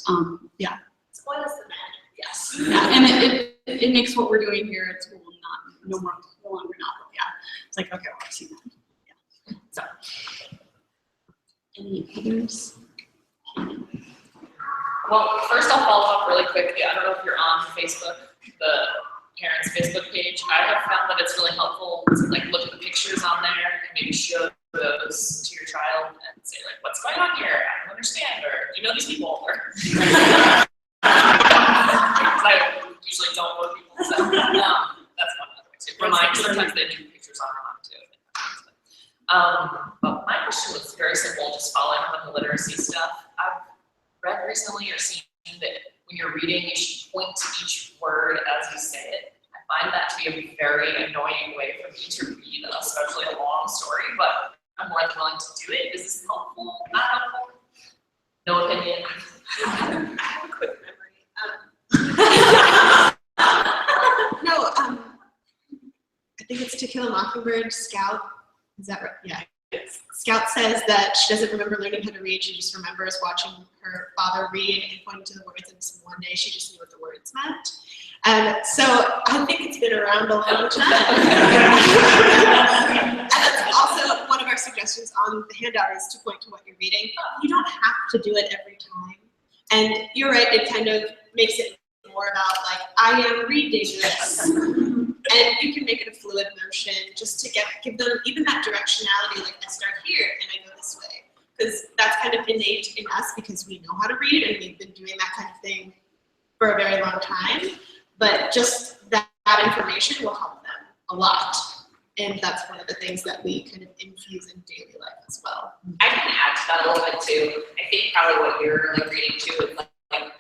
Yeah. Spoil us the magic. Yes. Yeah, and it makes what we're doing here at school no longer novel. Yeah. It's like, okay, well, I've seen that. So, any others? Well, first I'll follow up really quickly. I don't know if you're on Facebook, the parents' Facebook page. I have found that it's really helpful to like look at the pictures on there and maybe show those to your child and say like, what's going on here? I don't understand, or do you know these people? Or I usually don't know people, so that's one other way to remind. Sometimes they do pictures on Remind too. But my question was very simple, just following up on the literacy stuff. read recently or seen that when you're reading, you should point to each word as you say it. I find that to be a very annoying way for me to read, especially a long story, but I'm more than willing to do it. Is this helpful? Not helpful? No opinion. I have a quick memory. No, I think it's To Kill a Mockingbird, Scout. Is that right? Yeah. Scout says that she doesn't remember learning how to read. She just remembers watching her father read and pointing to the words, and so one day she just knew what the words meant. And so I think it's been around a long time. And that's also one of our suggestions on the handout is to point to what you're reading. You don't have to do it every time. And you're right, it kind of makes it more about like, I am reading this. And you can make it a fluid motion just to give them even that directionality, like I start here and I go this way. Because that's kind of innate in us because we know how to read and we've been doing that kind of thing for a very long time. But just that information will help them a lot. And that's one of the things that we kind of infuse in daily life as well. I can add to that a little bit too. I think probably what you're like reading too is like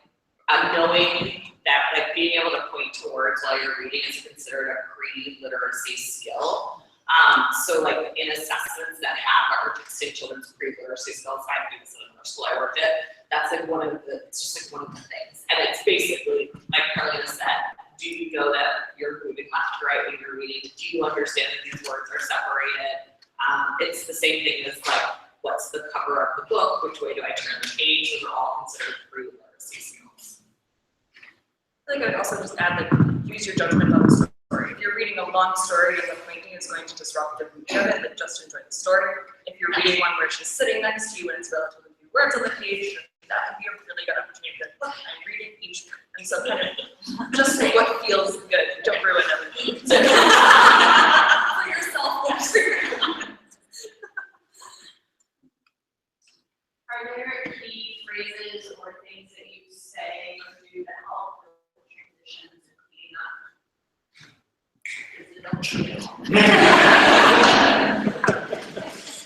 knowing that like being able to point to words while you're reading is considered a pre-literacy skill. So like in assessments that have artistic children's pre-literacy skills, I do this in another school I worked at, that's like it's just like one of the things. And it's basically, like Carlina said, do you know that you're moving left to right when you're reading? Do you understand that these words are separated? It's the same thing as like, what's the cover of the book? Which way do I turn the page? Those are all considered pre-literacy skills. I think I'd also just add that use your judgment on the story. If you're reading a long story and the pointing is going to disrupt the mood of it, then just enjoy the story. If you're reading one where she's sitting next to you and it's relatively few words on the page, that can be a really good opportunity to look, I'm reading each word. And so kind of just say what feels good. Don't ruin everything. For yourself. Are there key phrases or things that you say or do that help with transitions and cleaning up?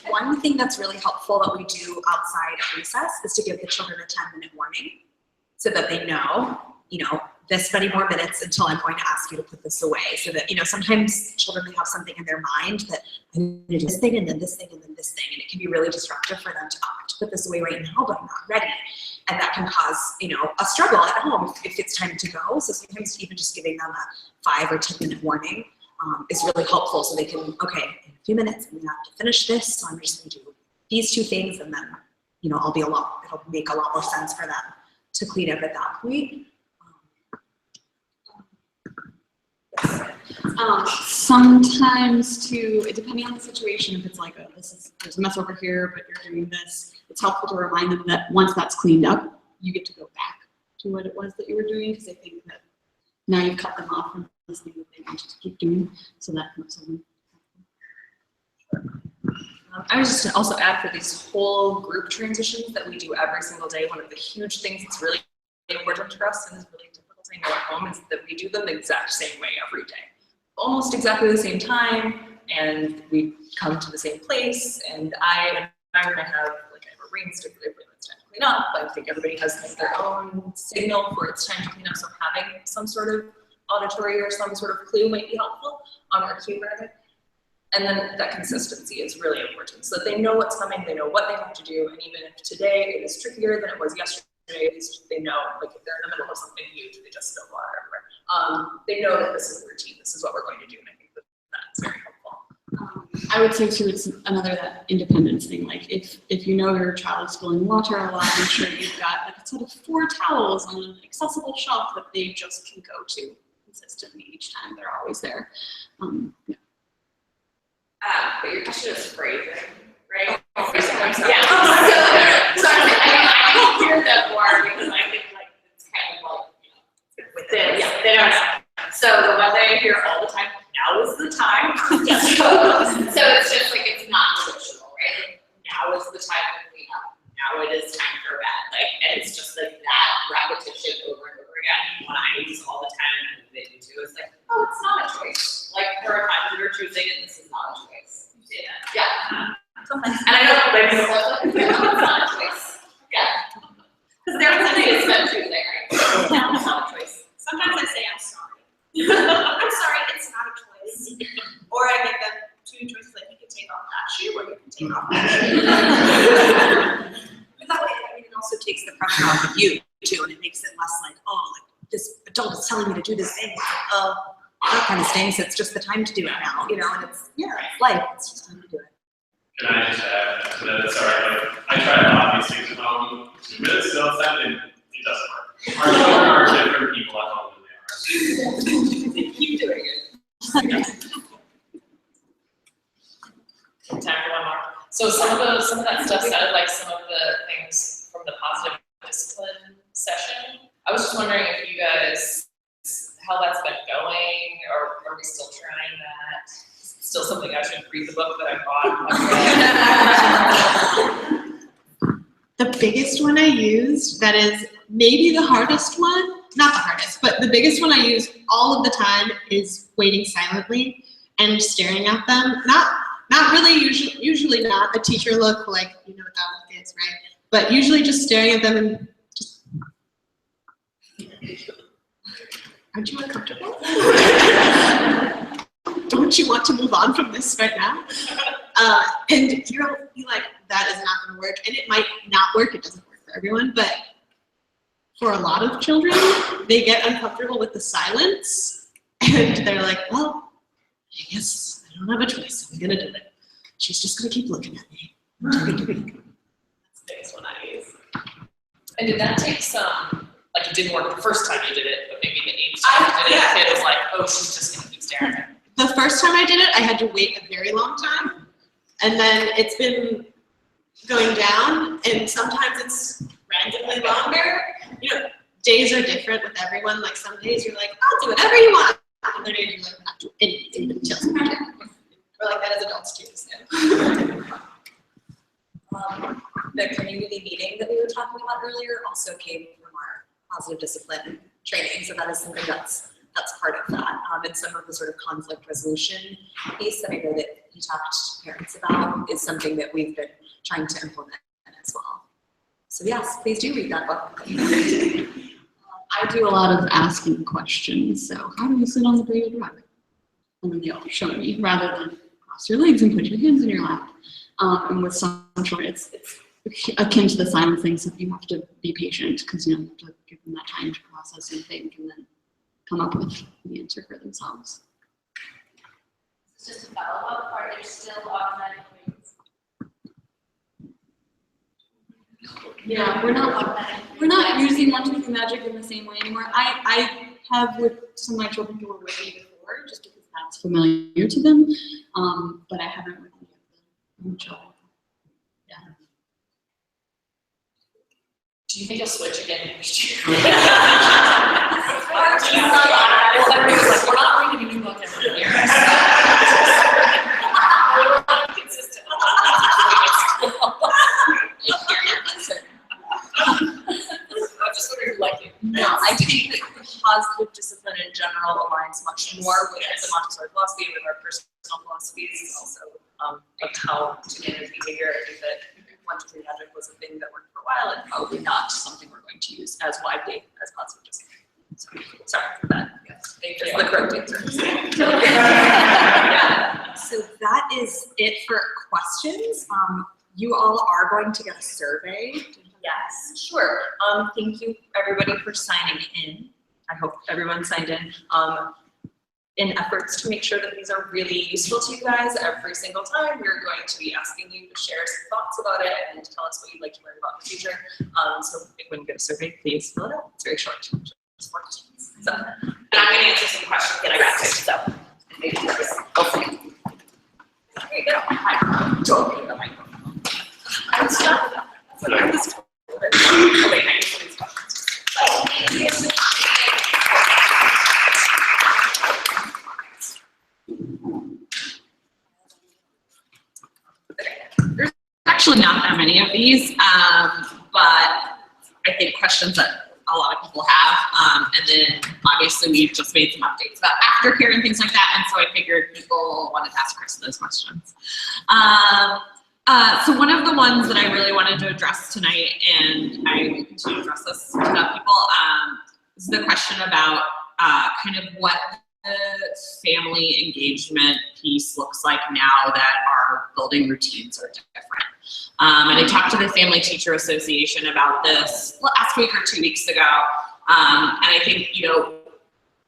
One thing that's really helpful that we do outside of recess is to give the children a 10-minute warning so that they know, this many more minutes until I'm going to ask you to put this away. So that, sometimes children may have something in their mind that I'm going to do this thing and then this thing and then this thing. And it can be really disruptive for them to put this away right now, but I'm not ready. And that can cause, a struggle at home if it's time to go. So sometimes even just giving them a 5 or 10-minute warning is really helpful so they can, okay, in a few minutes, I'm gonna have to finish this, so I'm just gonna do these 2 things and then, it'll make a lot more sense for them to clean up at that point. Sometimes too, depending on the situation, if it's like there's a mess over here, but you're doing this, it's helpful to remind them that once that's cleaned up, you get to go back to what it was that you were doing, because I think that now you've cut them off from this thing that they wanted to keep doing, so that helps them. I was just to also add for these whole group transitions that we do every single day, one of the huge things that's really important for us and is really difficult to know at home is that we do them the exact same way every day. Almost exactly the same time, and we come to the same place, and I'm gonna have, like, I have a ring stick when it's time to clean up. I think everybody has like their own signal for it's time to clean up, so having some sort of auditory or some sort of clue might be helpful, or cue rather. And then that consistency is really important, so that they know what's coming, they know what they have to do, and even if today it is trickier than it was yesterday, at least they know, like if they're in the middle of something huge, they just spill water everywhere. They know that this is the routine, this is what we're going to do, and I think that that's very helpful. I would say too, it's another that independence thing. Like if you know your child is spilling water a lot, make sure you've got like a set of 4 towels on an accessible shelf that they just can go to consistently each time. They're always there. Yeah. But your question is phrasing, right? Yeah. So I can hear that more because I think like it's kind of like, with this. Yeah, they don't know. So the one that I hear all the time, now is the time. So it's just like, it's not negotiable, right? Like, now is the time to clean up. Now it is time for bed. Like, and it's just like that repetition over and over again. When I use all the time, and they do too, it's like, oh, it's not a choice. Like, there are times that you're choosing and this is not a choice. You say that. Yeah. Sometimes. And I know, like, it's not a choice. Yeah. Because they're said Tuesday, right? It's not a choice. Sometimes I say I'm sorry. I'm sorry, it's not a choice. Or I give them two choices, like you can take off that shoe or you can take off that shoe. But that way, I mean, it also takes the pressure off of you too, and it makes it less like, oh, like this adult is telling me to do this thing. It's like, oh, that kind of stinks. It's just the time to do it now, you know. And it's it's life. It's just time to do it. Can I just add to that? Sorry, like, I try to lock these things at home. 2 minutes still outside, and it doesn't work. Our children are different people at home than they are. Keep doing it. Time for one more. So some of that stuff sounded like some of the things from the positive discipline session. I was just wondering if you guys, how that's been going, or are we still trying that? Is it still something I should read the book that I bought? The biggest one I used, that is maybe the hardest one, not the hardest, but the biggest one I use all of the time is waiting silently and staring at them. Not really, usually not a teacher look, like, you know what that look is, right? But usually just staring at them and just, aren't you uncomfortable? Don't you want to move on from this right now? And you're like, that is not gonna work. And it might not work, it doesn't work for everyone, but for a lot of children, they get uncomfortable with the silence and they're like, well, I guess I don't have a choice, I'm gonna do it. She's just gonna keep looking at me. That's the biggest one I use. And did that take some, like it didn't work the first time you did it, but maybe the 8th time you did it, it was like, oh, she's just gonna keep staring at me. The first time I did it, I had to wait a very long time. And then it's been going down, and sometimes it's randomly longer. You know, days are different with everyone. Like some days you're like, I'll do whatever you want. Other days you're like, not do anything but chill. We're like that as adults too. So. The community meeting that we were talking about earlier also came from our positive discipline training. So that is something that's part of that. And some of the sort of conflict resolution piece that I know that you talked to parents about is something that we've been trying to implement as well. So yes, please do read that book. I do a lot of asking questions. So how do you sit on the braided rug? And then they'll show me, rather than cross your legs and put your hands in your lap. And with some children, it's akin to the silence thing, so you have to be patient because you have to give them that time to process and think and then come up with the answer for themselves. It's just a follow-up, or there's still automatic ways? Yeah, we're not using 1, 2, 3 magic in the same way anymore. I have with some of my children who were with me before, just because that's familiar to them, but I haven't with any of the children. Yeah. Do you think you'll switch again next year? We're not reading a new book every year. Consistent. I'm just wondering, like, No, I think that positive discipline in general aligns much more with the Montessori philosophy and with our personal philosophies. Also, like how to manage behavior. I think that 1, 2, 3 magic was a thing that worked for a while, and probably not something we're going to use as widely as positive discipline. So, sorry for that. Yes, thank just you. the correct answer. Yeah. So that is it for questions. You all are going to get a survey. Yes, sure. Thank you everybody for signing in. I hope everyone signed in efforts to make sure that these are really useful to you guys every single time. We're going to be asking you to share some thoughts about it and tell us what you'd like to learn about in the future. So when you get a survey, please fill it out. It's very short. Just 4 questions. So, and I'm going to answer some questions that I got too. So maybe hopefully. There you go. Hi. Don't get the microphone. I was done. That's what I was told. Okay, I answer these questions. There's actually not that many of these, but I think questions that a lot of people have, and then obviously we've just made some updates about aftercare and things like that, and so I figured people wanted to ask Chris those questions. So one of the ones that I really wanted to address tonight, and I continue to address this to people about kind of what the family engagement piece looks like now that our building routines are different. And I talked to the Family Teacher Association about this last week or 2 weeks ago. And I think, you know,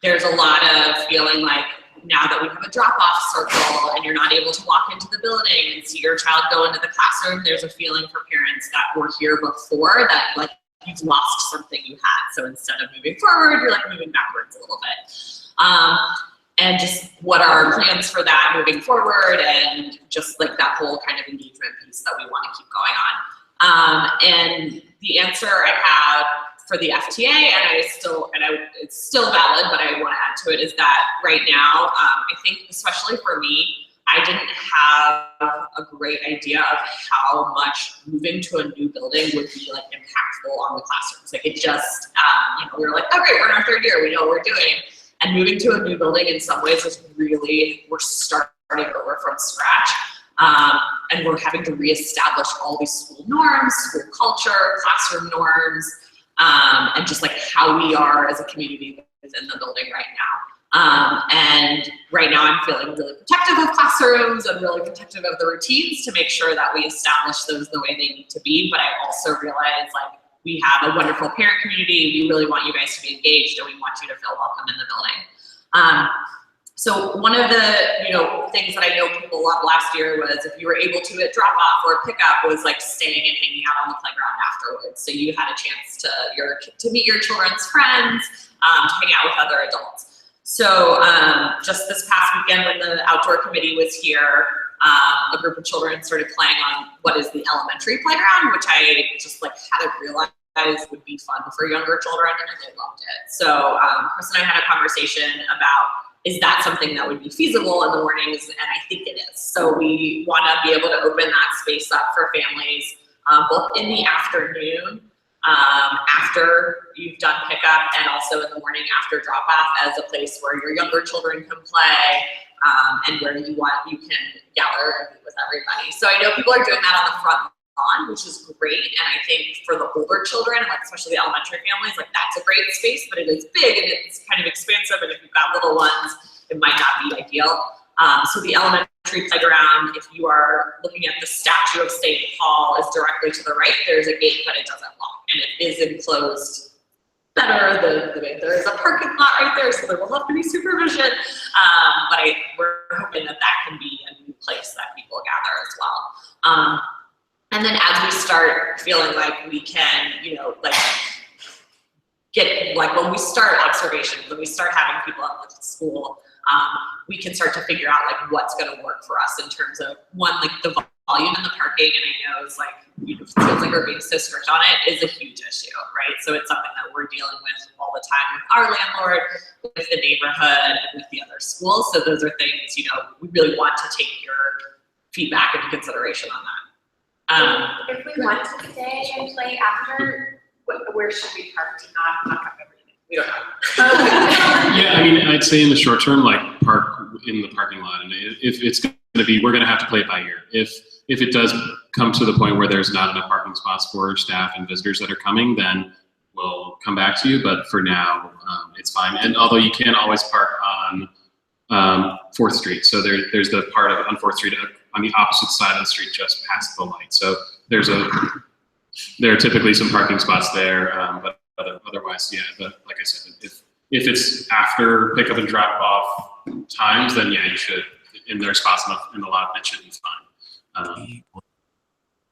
there's a lot of feeling like now that we have a drop-off circle and you're not able to walk into the building and see your child go into the classroom, there's a feeling for parents that were here before that like you've lost something you had. So instead of moving forward, you're like moving backwards a little bit. And just what are our plans for that moving forward, and just like that whole kind of engagement piece that we want to keep going on. And the answer I have for the FTA, it's still valid, but I want to add to it, is that right now, I think especially for me, I didn't have a great idea of how much moving to a new building would be like impactful on the classrooms. Like it just, you know, we were like, oh great, we're in our 3rd year, we know what we're doing. And moving to a new building in some ways is really, we're starting over from scratch. And we're having to reestablish all these school norms, school culture, classroom norms, and just like how we are as a community within the building right now. And right now I'm feeling really protective of classrooms and really protective of the routines to make sure that we establish those the way they need to be. But I also realize like we have a wonderful parent community. We really want you guys to be engaged and we want you to feel welcome in the building. So one of the, you know, things that I know people loved last year was if you were able to at drop off or pick up was like staying and hanging out on the playground afterwards. So you had a chance to meet your children's friends, to hang out with other adults. So just this past weekend when the outdoor committee was here, a group of children started playing on what is the elementary playground, which I just like hadn't realized would be fun for younger children, and they loved it. So Chris and I had a conversation about, is that something that would be feasible in the mornings? And I think it is. So we want to be able to open that space up for families, both in the afternoon, after you've done pickup, and also in the morning after drop off, as a place where your younger children can play, and where you can gather and meet with everybody. So I know people are doing that on the front lawn, which is great. And I think for the older children, like especially the elementary families, like that's a great space, but it is big and it's kind of expansive. And if you've got little ones, it might not be ideal. So the elementary playground, if you are looking at the statue of St. Paul, is directly to the right. There's a gate, but it doesn't lock, and it is enclosed better. There is a parking lot right there, so there will have to be supervision. But we're hoping that can be a new place that people gather as well. And then as we start feeling like we can, you know, like get, like when we start observations, when we start having people up at school, we can start to figure out like what's going to work for us in terms of one, like the volume in the parking. And I know it's like, you know, it feels like we're being so strict on it, is a huge issue, right? So it's something that we're dealing with all the time with our landlord, with the neighborhood, and with the other schools. So those are things, you know, we really want to take your feedback into consideration on that. If we want to stay and play after, where should we park to not muck up everything? We don't know. Yeah, I mean, I'd say in the short term, like park in the parking lot, and if it's going to be, we're going to have to play it by ear. If it does come to the point where there's not enough parking spots for staff and visitors that are coming, then we'll come back to you. But for now, it's fine. And although you can always park on 4th Street, so there's the part on 4th Street on the opposite side of the street, just past the light. So there are typically some parking spots there, but otherwise, yeah. But like I said, if it's after pickup and drop off times, then yeah, you should. And there's spots in the lot, that should be fine.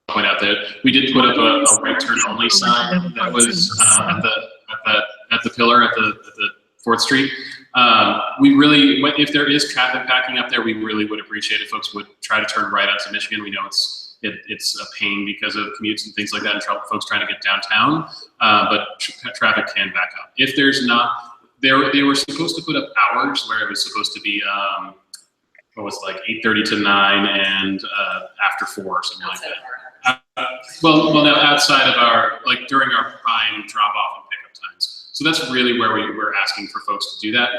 Point out that we did put up a right turn only sign that was at the pillar at the 4th Street. We really, if there is traffic backing up there, we really would appreciate if folks would try to turn right onto Michigan. We know it's a pain because of commutes and things like that, and folks trying to get downtown, but traffic can back up. If there's not, they were supposed to put up hours where it was supposed to be, what was it, like 8:30 to 9 and after 4 or something like that. Well, now outside of our, like during our prime drop off and pickup times. So that's really where we're asking for folks to do that.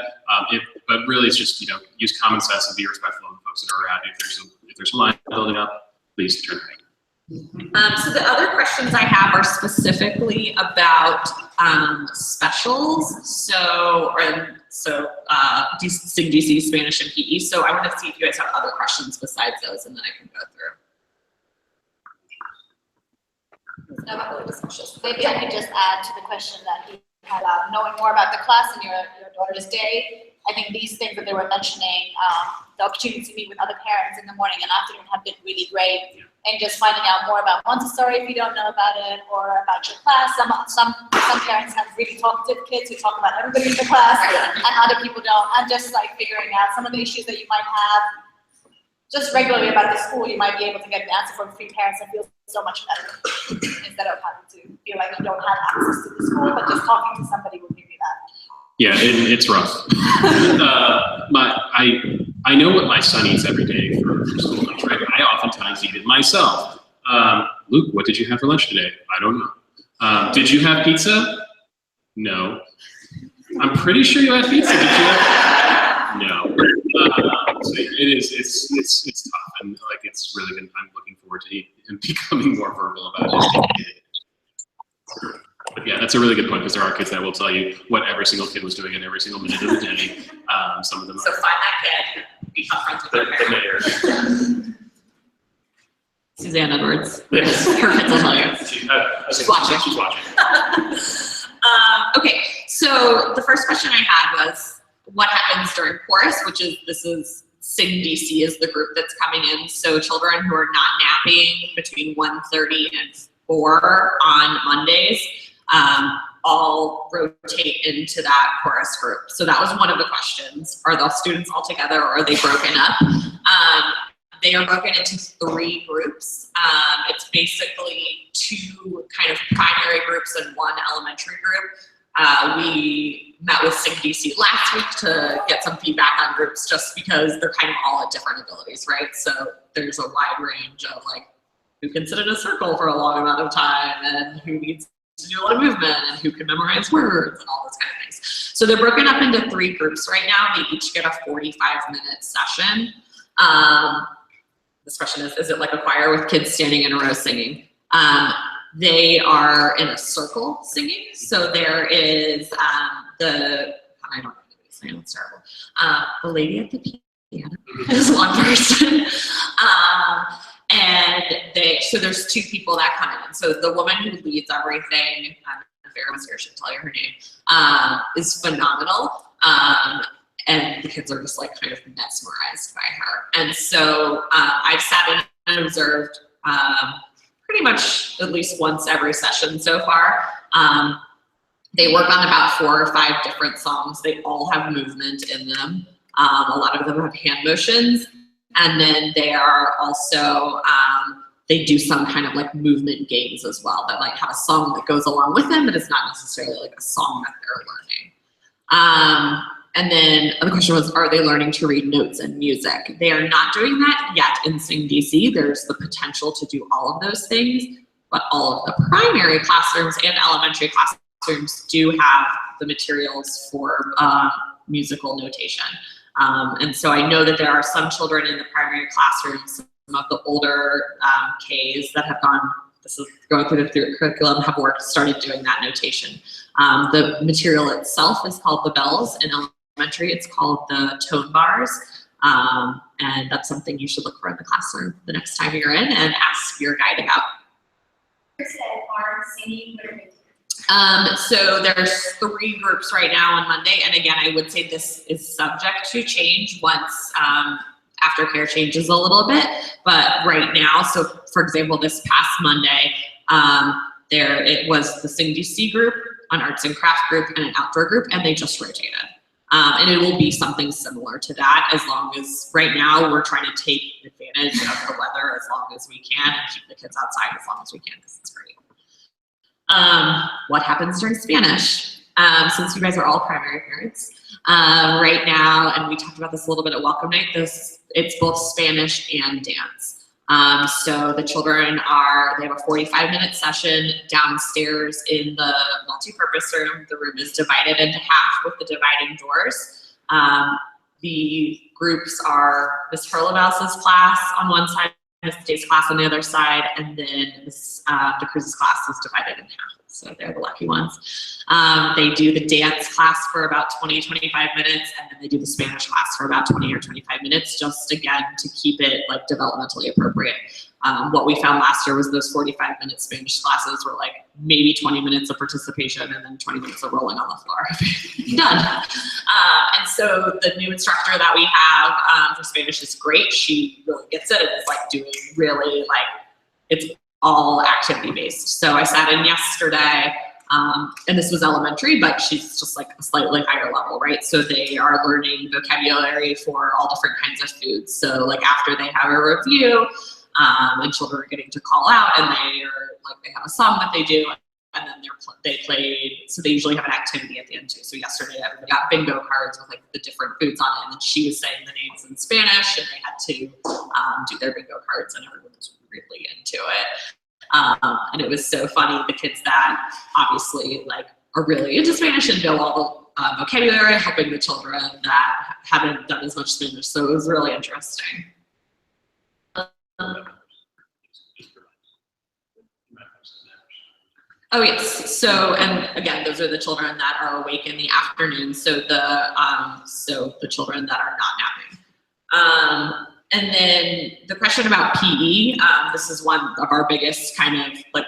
But really it's just, you know, use common sense and be respectful of the folks that are around you. If there's a line building up, please turn right. So the other questions I have are specifically about specials. So DC, Spanish, and PE. So I want to see if you guys have other questions besides those, and then I can go through. Maybe I could just add to the question that you had about knowing more about the class and your daughter's day. I think these things that they were mentioning, the opportunity to meet with other parents in the morning and afternoon have been really great. And just finding out more about Montessori if you don't know about it, or about your class. Some parents have really talkative kids who talk about everybody in the class, and other people don't. And just like figuring out some of the issues that you might have just regularly about the school, you might be able to get an answer from 3 parents and feel so much better instead of having to feel like you don't have access to the school, but just talking to somebody will give you that. Yeah, it's rough. I know what my son eats every day for school lunch, right? I oftentimes eat it myself. Luke, what did you have for lunch today? I don't know. Did you have pizza? No. I'm pretty sure you had pizza. Did you have? No. So it's tough, and like it's really been. I'm looking forward to him becoming more verbal about it. But yeah, that's a really good point, because there are kids that will tell you what every single kid was doing at every single minute of the day. Some of them. So find that kid, become friends with their mayor. Suzanne Edwards. Yes. Her kids will tell you. She's watching. She's watching. Okay, so the first question I had was, what happens during chorus, this is Sing DC is the group that's coming in. So children who are not napping between 1:30 and 4 on Mondays, all rotate into that chorus group. So that was one of the questions. Are the students all together, or are they broken up? They are broken into 3 groups. It's basically 2 kind of primary groups and 1 elementary group. We met with Sing DC last week to get some feedback on groups, just because they're kind of all at different abilities, right? So there's a wide range of like who can sit in a circle for a long amount of time, and who needs to do a lot of movement, and who can memorize words and all those kind of things. So they're broken up into 3 groups right now. They each get a 45-minute session. This question is it like a choir with kids standing in a row singing? They are in a circle singing. So there is I don't know what saying, it's terrible. The lady at the piano is one person. So there's 2 people that come in. So the woman who leads everything, Vera was here, she'll tell you her name, is phenomenal. And the kids are just like kind of mesmerized by her. And so I've sat in and observed pretty much at least once every session so far. They work on about 4 or 5 different songs. They all have movement in them. A lot of them have hand motions. And then they are also, they do some kind of like movement games as well, that like have a song that goes along with them, but it's not necessarily like a song that they're learning. And then the question was, are they learning to read notes and music? They are not doing that yet in Sing DC. There's the potential to do all of those things, but all of the primary classrooms and elementary classrooms do have the materials for musical notation. And so I know that there are some children in the primary classrooms, some of the older Ks that have going through the curriculum have started doing that notation. The material itself is called the bells. In elementary, it's called the tone bars. And that's something you should look for in the classroom the next time you're in and ask your guide about. So there's 3 groups right now on Monday. And again, I would say this is subject to change once aftercare changes a little bit. But right now, so for example, this past Monday, it was the Sing DC group, an arts and craft group, and an outdoor group, and they just rotated. And it will be something similar to that, as long as right now we're trying to take advantage of the weather as long as we can and keep the kids outside as long as we can, because it's great. What happens during Spanish? Since you guys are all primary parents, right now, and we talked about this a little bit at Welcome Night, it's both Spanish and dance. So the children they have a 45-minute session downstairs in the multi-purpose room. The room is divided into half with the dividing doors. The groups are Ms. Hurlebau's class on one side Miss Day's class on the other side, and then Miss DeCruz's class is divided in half. So they're the lucky ones. They do the dance class for about 20, 25 minutes, and then they do the Spanish class for about 20 or 25 minutes, just again, to keep it like developmentally appropriate. What we found last year was those 45-minute Spanish classes were like maybe 20 minutes of participation and then 20 minutes of rolling on the floor. Done. And so the new instructor that we have for Spanish is great. She really gets it and is like doing really like, it's all activity based. So I sat in yesterday, and this was elementary, but she's just like a slightly higher level, right? So they are learning vocabulary for all different kinds of foods. So like after they have a review, and children are getting to call out, and they have a song that they do, and then they played, so they usually have an activity at the end too. So yesterday everybody got bingo cards with like the different foods on it, and then she was saying the names in Spanish, and they had to do their bingo cards, and everyone was really into it. And it was so funny, the kids that obviously like are really into Spanish and know all the vocabulary, helping the children that haven't done as much Spanish. So it was really interesting. Oh yes, so, and again, those are the children that are awake in the afternoon, so the children that are not napping. And then the question about PE, this is one of our biggest kind of like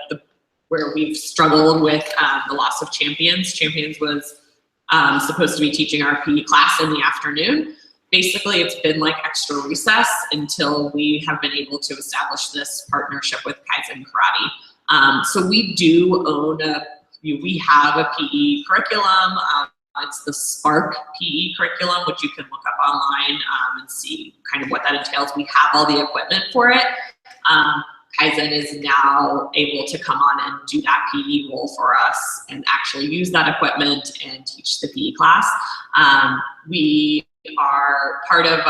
where we've struggled with the loss of Champions. Champions was supposed to be teaching our PE class in the afternoon. Basically, it's been like extra recess until we have been able to establish this partnership with Kaizen Karate. So we do own we have a PE curriculum. It's the Spark PE curriculum, which you can look up online and see kind of what that entails. We have all the equipment for it. Kaizen is now able to come on and do that PE role for us and actually use that equipment and teach the PE class. We are part of,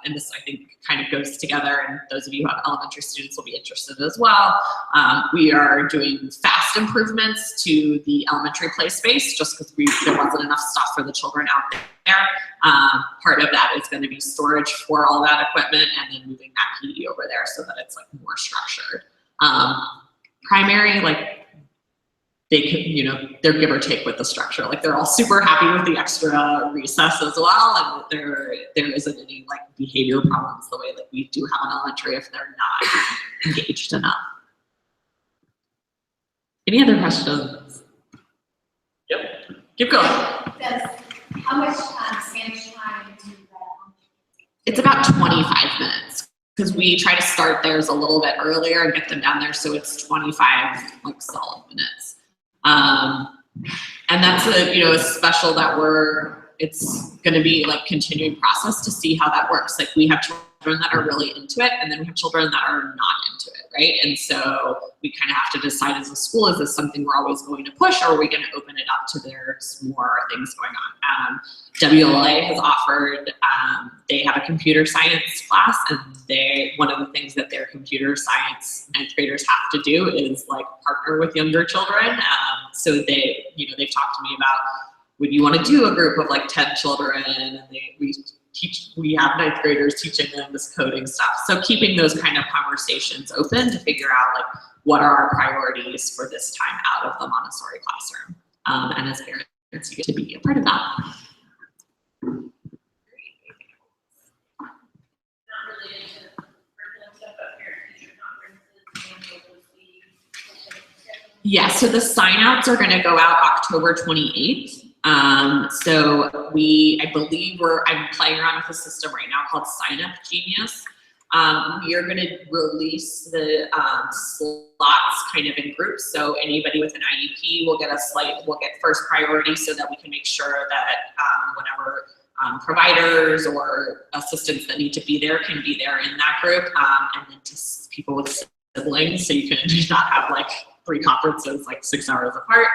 and this I think kind of goes together, and those of you who have elementary students will be interested as well. We are doing fast improvements to the elementary play space just because there wasn't enough stuff for the children out there. Part of that is going to be storage for all that equipment and then moving that PE over there so that it's like more structured. Primary, like, they could, you know, they're give or take with the structure. Like they're all super happy with the extra recess as well, and there isn't any like behavior problems the way that we do have in elementary if they're not engaged enough. Any other questions? Yep, keep going. How much Spanish time do you have? It's about 25 minutes because we try to start theirs a little bit earlier and get them down there, so it's 25 like solid minutes. And that's a special that it's going to be like continuing process to see how that works. Like we have children that are really into it, and then we have children that are not into it, right? And so we kind of have to decide as a school, is this something we're always going to push, or are we going to open it up to there's more things going on? WLA has offered, they have a computer science class, and one of the things that their computer science ninth graders have to do is like partner with younger children. So they've talked to me about, would you want to do a group of like 10 children, and we have ninth graders teaching them this coding stuff. So keeping those kind of conversations open to figure out like what are our priorities for this time out of the Montessori classroom. And as parents, you get to be a part of that. Yeah, so the sign-outs are going to go out October 28th. So I believe I'm playing around with a system right now called Sign Up Genius. We are going to release the slots kind of in groups. So anybody with an IEP will get first priority so that we can make sure that whatever providers or assistants that need to be there can be there in that group. And then just people with siblings, so you can not have like 3 conferences like 6 hours apart.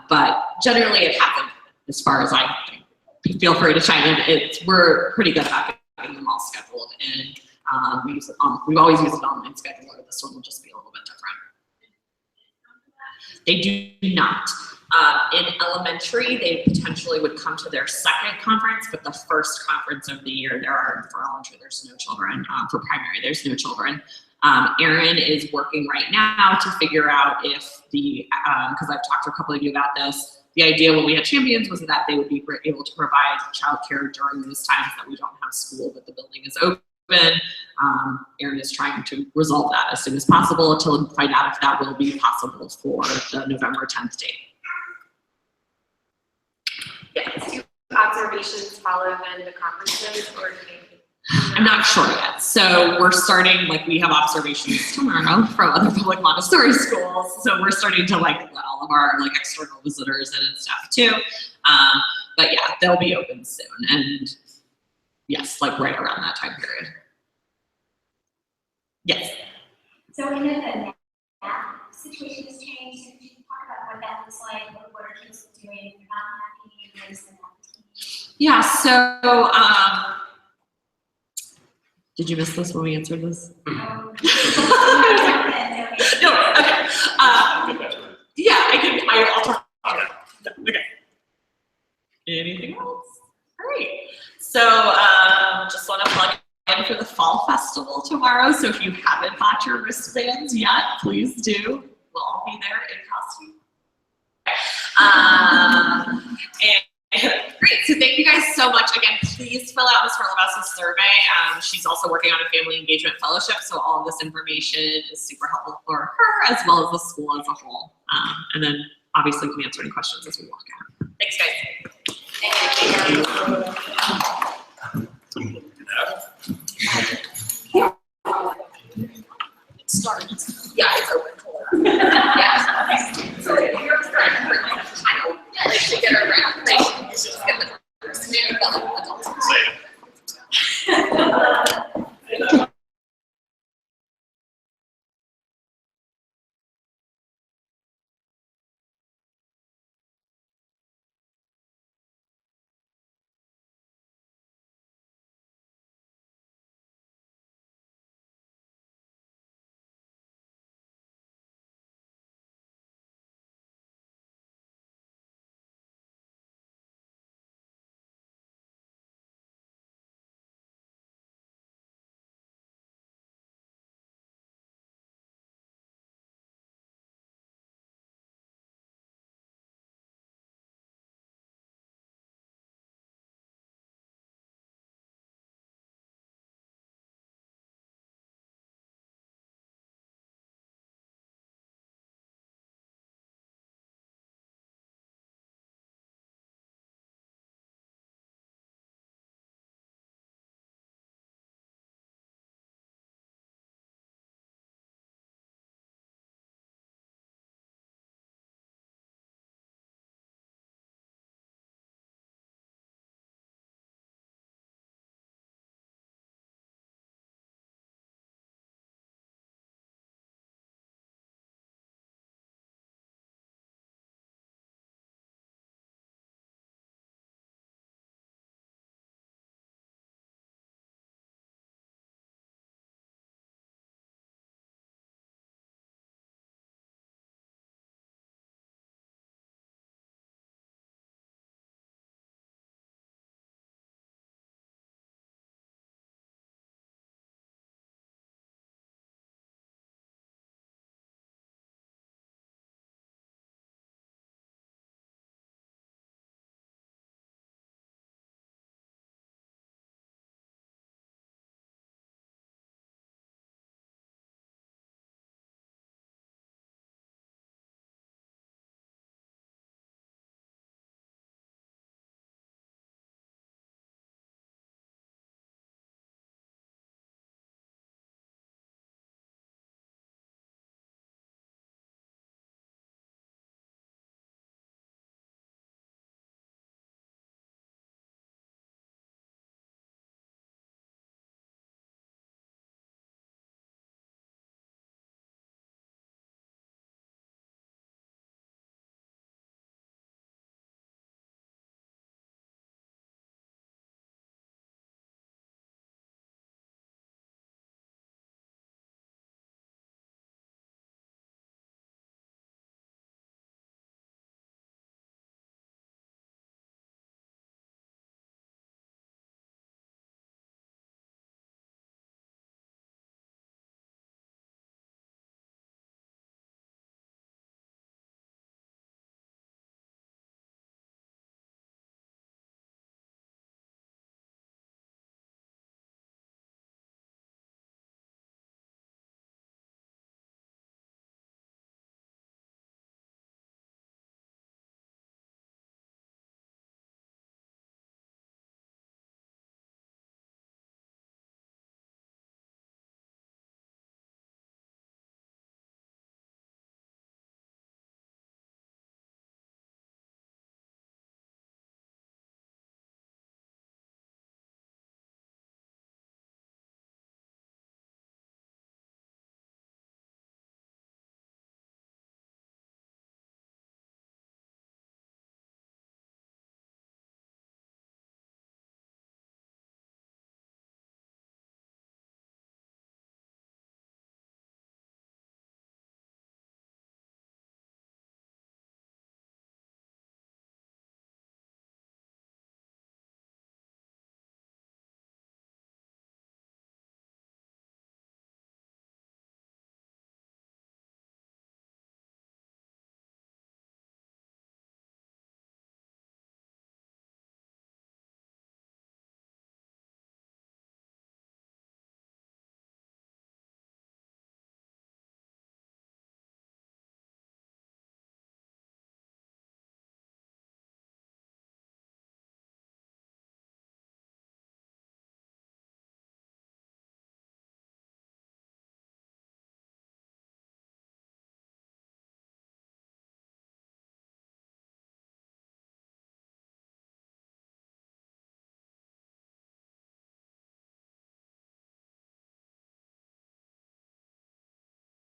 But generally it happens as far as I think. Feel free to chime in. We're pretty good about getting them all scheduled, and we've always used an online scheduler. This one will just be a little bit different. They do not. In elementary, they potentially would come to their second conference, but the first conference of the year, for elementary, there's no children. For primary, there's no children. Erin is working right now to figure out if because I've talked to a couple of you about this, the idea when we had champions was that they would be able to provide childcare during those times that we don't have school, but the building is open. Erin is trying to resolve that as soon as possible to find out if that will be possible for the November 10th date. Yes. Do observations follow then the conferences, or do they? I'm not sure yet. So we're starting, we have observations tomorrow from other public Montessori schools. So we're starting to let all of our external visitors in and stuff too. But yeah, they'll be open soon. And yes, right around that time period. Yes. So we know that math situation has changed. Could you talk about what that looks like? What are kids doing about math behaviors and math? Yeah, so did you miss this when we answered this? No, okay. Yeah, I'll talk about it. Okay. Anything else? Great. So just want to plug in for the Fall Festival tomorrow. So if you haven't bought your wristbands yet, please do. We'll all be there in costume. Great, so thank you guys so much. Again, please fill out Ms. Hurlebus's survey. She's also working on a family engagement fellowship, so all of this information is super helpful for her as well as the school as a whole. And then obviously we can answer any questions as we walk out. Thanks, guys. Thank you.